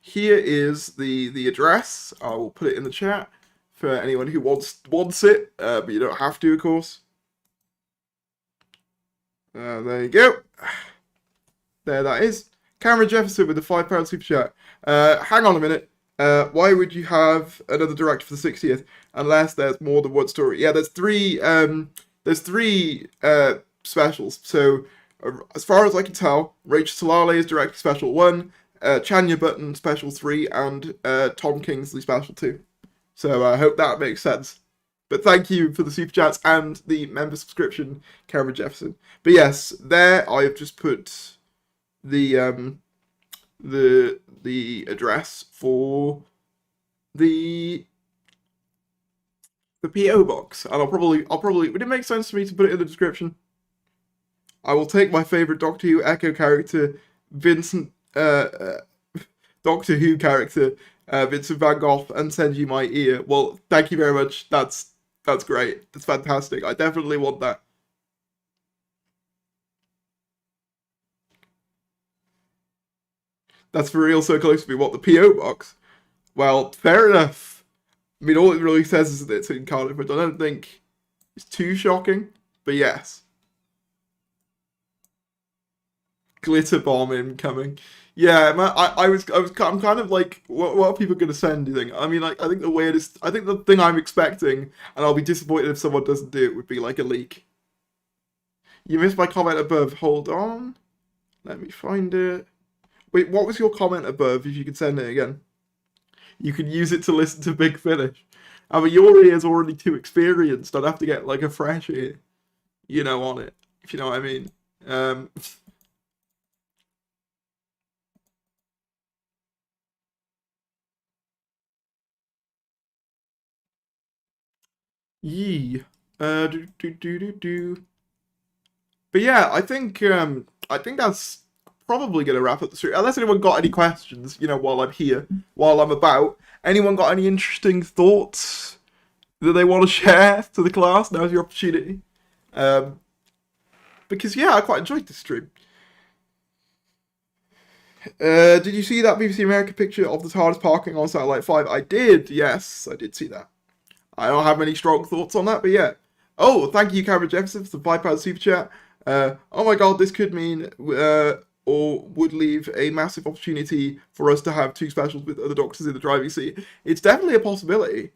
Speaker 1: Here is the address. I will put it in the chat for anyone who wants it, but you don't have to, of course. There you go. There that is. Cameron Jefferson with the £5 super chat. Hang on a minute. Why would you have another director for the 60th unless there's more than one story? Yeah, there's three. There's three specials. So as far as I can tell, Rachel Salale is directing special 1, Chanya Button special 3, and Tom Kingsley special 2. So I hope that makes sense. But thank you for the super chats and the member subscription, Cameron Jefferson. But yes, there I have just put the address for the PO box, and I'll probably would it make sense to me to put it in the description? I will take my favorite Doctor Who Echo character, Vincent Doctor Who character, Vincent Van Gogh, and send you my ear. Well, thank you very much. That's great. That's fantastic. I definitely want that. That's for real so close to me. What, the PO box? Well, fair enough. I mean, all it really says is that it's in Cardiff, which I don't think is too shocking. But yes. Glitter bomb incoming. Yeah, man, I'm kind of like, what are people going to send, do you think? I mean, like, I think the thing I'm expecting, and I'll be disappointed if someone doesn't do it, would be like a leak. You missed my comment above. Hold on. Let me find it. Wait, what was your comment above, if you could send it again? You could use it to listen to Big Finish. I mean, your ear's already too experienced. I'd have to get, like, a fresh ear, on it, if you know what I mean. Yee. But yeah, I think that's probably gonna wrap up the stream. Unless anyone got any questions, while I'm here, while I'm about. Anyone got any interesting thoughts that they want to share to the class? Now's your opportunity. Because yeah, I quite enjoyed this stream. Did you see that BBC America picture of the TARDIS parking on Satellite 5? I did, yes, I did see that. I don't have any strong thoughts on that, but yeah. Oh, thank you, Cameron Jefferson, for the £5 super chat. Oh my god, this could mean, or would leave a massive opportunity for us to have 2 specials with other doctors in the driving seat. It's definitely a possibility.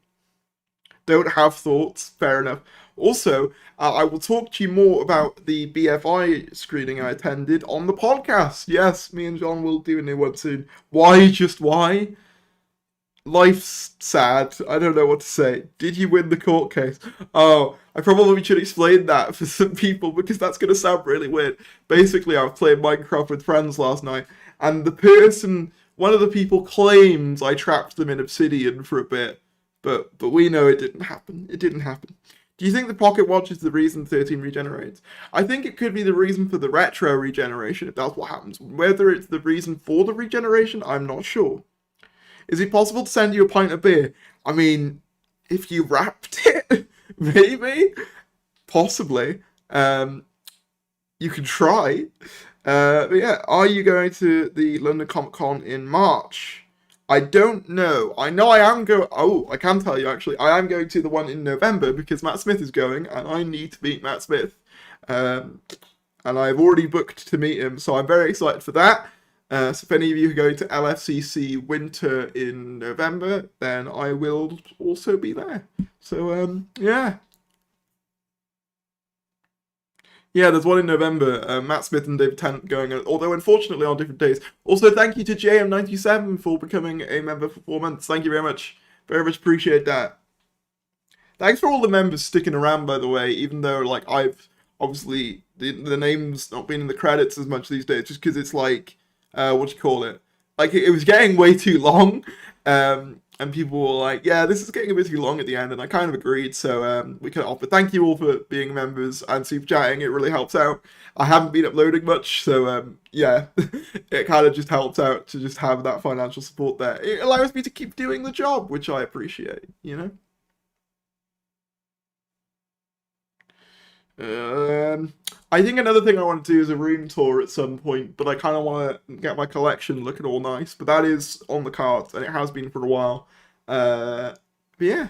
Speaker 1: Don't have thoughts, fair enough. Also, I will talk to you more about the BFI screening I attended on the podcast. Yes, me and John will do a new one soon. Why, just why? life's sad. I don't know what to say. Did you win the court case? Oh, I probably should explain that for some people because that's going to sound really weird. Basically, I was playing Minecraft with friends last night, and one of the people claims I trapped them in obsidian for a bit, but we know it didn't happen. It didn't happen. Do you think the pocket watch is the reason 13 regenerates? I think it could be the reason for the retro regeneration if that's what happens. Whether it's the reason for the regeneration, I'm not sure. Is it possible to send you a pint of beer? I mean, if you wrapped it, maybe, possibly. You can try. But yeah, are you going to the London Comic Con in March? I don't know. I know I am going. Oh, I can tell you actually. I am going to the one in November because Matt Smith is going, and I need to meet Matt Smith. And I've already booked to meet him, so I'm very excited for that. So if any of you are going to LFCC Winter in November, then I will also be there. So yeah. Yeah, there's one in November. Matt Smith and David Tennant going, although unfortunately on different days. Also, thank you to JM97 for becoming a member for 4 months. Thank you very much. Very much appreciate that. Thanks for all the members sticking around, by the way, even though, like, I've obviously, the name's not been in the credits as much these days, just because it's like, what do you call it? Like, it was getting way too long. And people were like, yeah, this is getting a bit too long at the end, and I kind of agreed, so we cut it off. But thank you all for being members and super chatting, it really helps out. I haven't been uploading much, so yeah, it kind of just helps out to just have that financial support there. It allows me to keep doing the job, which I appreciate, you know? I think another thing I want to do is a room tour at some point, but I kind of want to get my collection looking all nice. But that is on the cards, and it has been for a while. But yeah.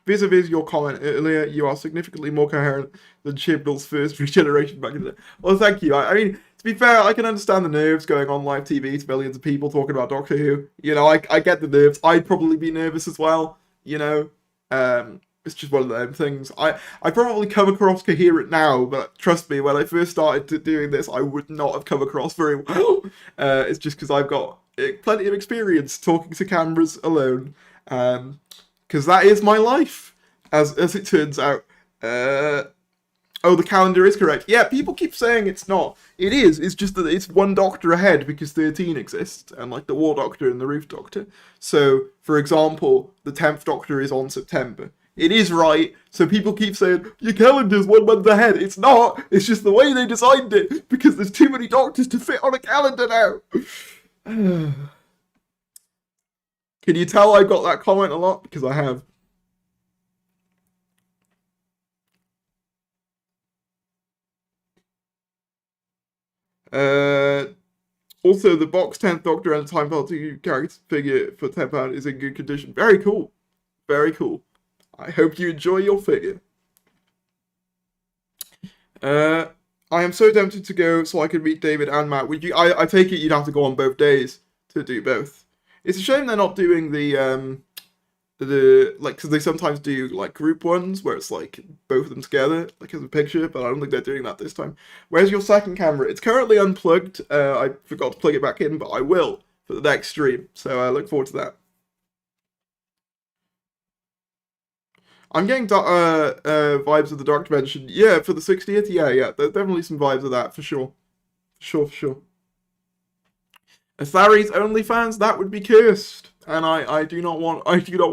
Speaker 1: Vis-a-vis your comment earlier, you are significantly more coherent than Chibnall's first regeneration back in the day. Well, thank you. I mean, to be fair, I can understand the nerves going on live TV to millions of people talking about Doctor Who. You know, I get the nerves. I'd probably be nervous as well, you know. It's just one of them things. I probably come across coherent now, but trust me, when I first started doing this, I would not have come across very well. It's just because I've got plenty of experience talking to cameras alone. Because that is my life, as it turns out. Oh, the calendar is correct. Yeah, people keep saying it's not. It is. It's just that it's one Doctor ahead because 13 exists, and like the War Doctor and the Roof Doctor. So, for example, the 10th Doctor is on September. It is right, so people keep saying, your calendar's 1 month ahead. It's not. It's just the way they designed it, because there's too many Doctors to fit on a calendar now. Can you tell I got that comment a lot? Because I have. Also, the box 10th Doctor and the Time Penalty character figure for £10 is in good condition. Very cool. Very cool. I hope you enjoy your figure. I am so tempted to go so I can meet David and Matt. Would you? I take it you'd have to go on both days to do both. It's a shame they're not doing the like, because they sometimes do like group ones where it's like both of them together, like as a picture, but I don't think they're doing that this time. Where's your second camera? It's currently unplugged. I forgot to plug it back in, but I will for the next stream. So I look forward to that. I'm getting vibes of the Dark Dimension. Yeah, for the 60th, yeah. There's definitely some vibes of that, for sure. For sure. Athari's OnlyFans, that would be cursed. And I do not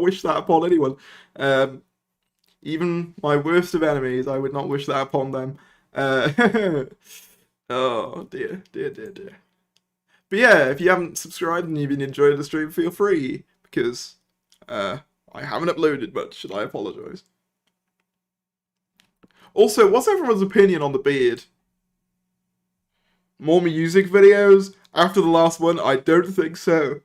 Speaker 1: wish that upon anyone. Even my worst of enemies, I would not wish that upon them. Oh, dear. But yeah, if you haven't subscribed and you've been enjoying the stream, feel free. Because, I haven't uploaded much, and I apologise. Also, what's everyone's opinion on the beard? More music videos? After the last one, I don't think so.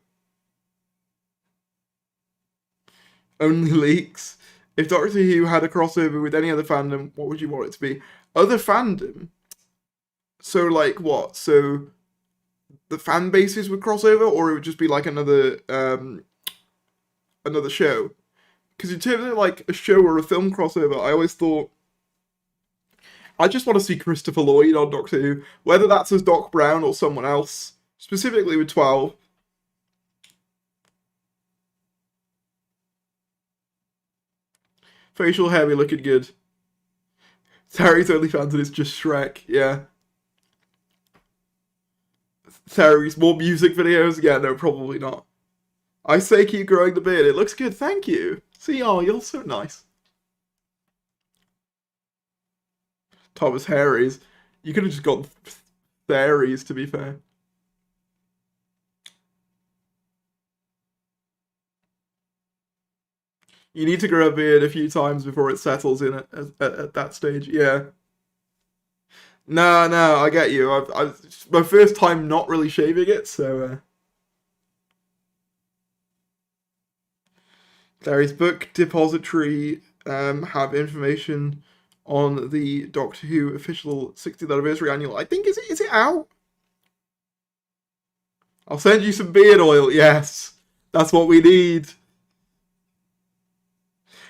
Speaker 1: Only leaks. If Doctor Who had a crossover with any other fandom, what would you want it to be? Other fandom? So, like, what? So, the fan bases would cross over, or it would just be like another show? Because in terms of like a show or a film crossover, I always thought I just want to see Christopher Lloyd on Doctor Who, whether that's as Doc Brown or someone else, specifically with 12. Facial hair be looking good. Terry's OnlyFans and it's just Shrek, yeah. Terry's more music videos? Yeah, no, probably not. I say keep growing the beard. It looks good, thank you. See, oh, you're so nice. Thomas Harry's. You could have just got fairies, to be fair. You need to grow a beard a few times before it settles in at that stage. Yeah. No, no, I get you. My first time not really shaving it, so. Larry's book depository have information on the Doctor Who official 60th anniversary annual. I think is it out? I'll send you some beard oil. Yes, that's what we need.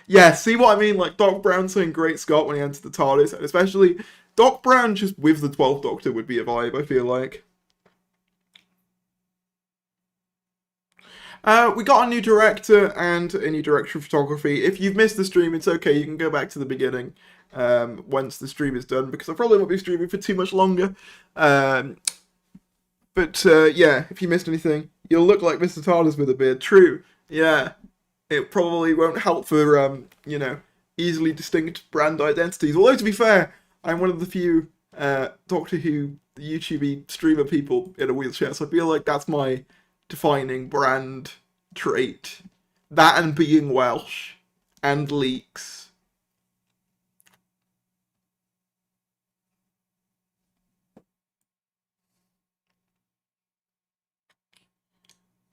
Speaker 1: Yeah, see what I mean? Like Doc Brown saying "Great Scott" when he entered the TARDIS, and especially Doc Brown just with the 12th Doctor would be a vibe. I feel like. We got a new director and a new director of photography. If you've missed the stream, it's okay. You can go back to the beginning once the stream is done, because I probably won't be streaming for too much longer. Yeah, if you missed anything, you'll look like Mr. TARDIS with a beard. True. Yeah. It probably won't help for, easily distinct brand identities. Although, to be fair, I'm one of the few Doctor Who YouTube streamer people in a wheelchair, so I feel like that's my defining brand trait. That and being Welsh. And leaks.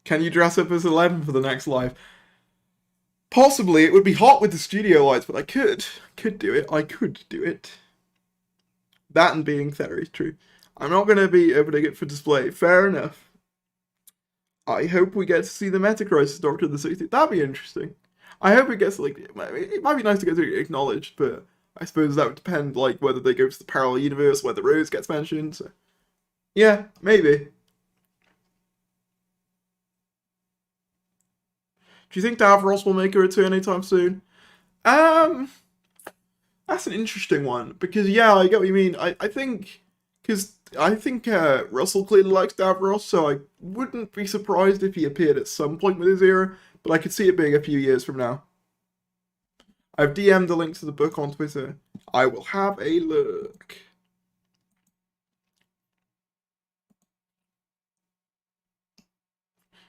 Speaker 1: Can you dress up as 11 for the next live? Possibly. It would be hot with the studio lights, but I could. Do it. I could do it. That and being Theory, true. I'm not going to be opening it for display. Fair enough. I hope we get to see the Metacrisis Doctor of the 60th. That'd be interesting. I hope it gets, it might be nice to get it acknowledged, but I suppose that would depend, whether they go to the parallel universe, whether Rose gets mentioned. So. Yeah, maybe. Do you think Davros will make a return anytime soon? That's an interesting one, because, yeah, I get what you mean. I think Russell clearly likes Davros, so I wouldn't be surprised if he appeared at some point with his era, but I could see it being a few years from now. I've DM'd the link to the book on Twitter. I will have a look.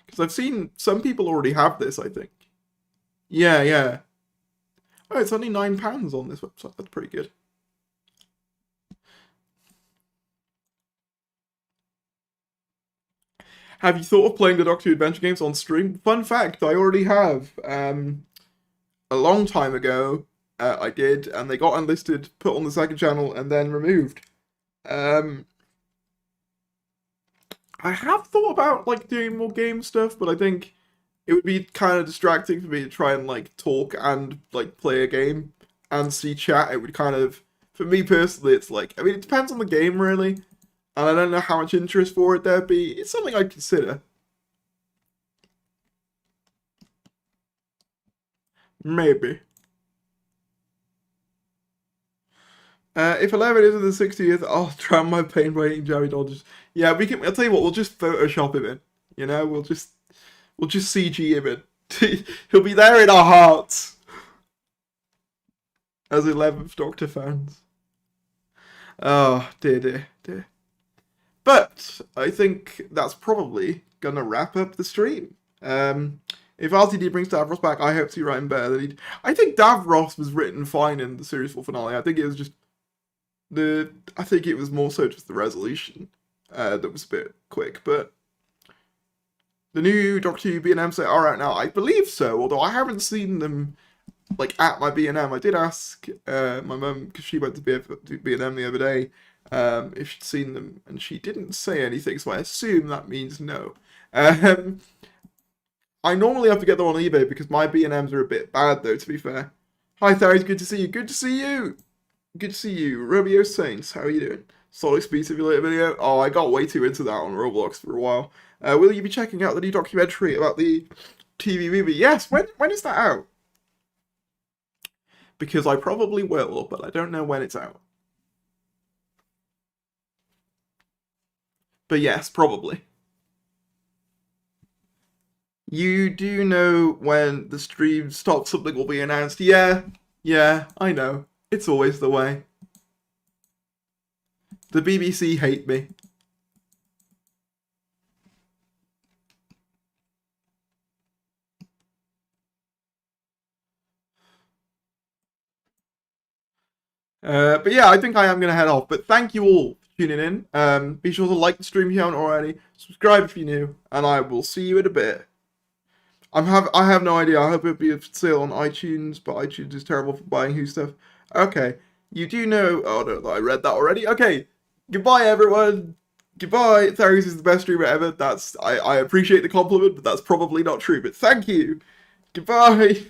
Speaker 1: Because I've seen some people already have this, I think. Yeah. Oh, it's only £9 on this website. That's pretty good. Have you thought of playing the Doctor Who Adventure games on stream? Fun fact, I already have. A long time ago, I did, and they got unlisted, put on the second channel, and then removed. I have thought about doing more game stuff, but I think it would be kind of distracting for me to try and talk and play a game and see chat. It would kind of, for me personally, it's it depends on the game really, and I don't know how much interest for it there'd be. It's something I'd consider. Maybe. If 11 is in the 60th, I'll drown my pain by eating Jammy Dodgers. Yeah, I'll tell you what, we'll just Photoshop him in. We'll just CG him in. He'll be there in our hearts. As 11th Doctor fans. Oh, dear. But I think that's probably gonna wrap up the stream. If RTD brings Davros back, I hope to write him better than he. I think Davros was written fine in the series 4 finale. I think it was just I think it was more so just the resolution that was a bit quick. But the new Doctor Who B&M set are out now. I believe so, although I haven't seen them at my B&M. I did ask my mum, because she went to B&M the other day, if she'd seen them, and she didn't say anything, so I assume that means no. I normally have to get them on eBay because my B&Ms are a bit bad, though, to be fair. Hi, Tharies, good to see you. Good to see you. Good to see you. Romeo Saints, how are you doing? Solid Speed Simulator video. Oh, I got way too into that on Roblox for a while. Will you be checking out the new documentary about the TV movie? Yes, when is that out? because I probably will, but I don't know when it's out. But yes, probably. You do know when the stream stops, something will be announced. Yeah, I know. It's always the way. The BBC hate me. But yeah, I think I am going to head off. But thank you all for tuning in. Be sure to like the stream if you haven't already. Subscribe if you're new. And I will see you in a bit. I have no idea. I hope it'll be sale on iTunes, but iTunes is terrible for buying Who stuff. Okay. You do know... Oh, no, I read that already. Okay. Goodbye, everyone. Goodbye. Theris is the best streamer ever. I appreciate the compliment, but that's probably not true. But thank you. Goodbye.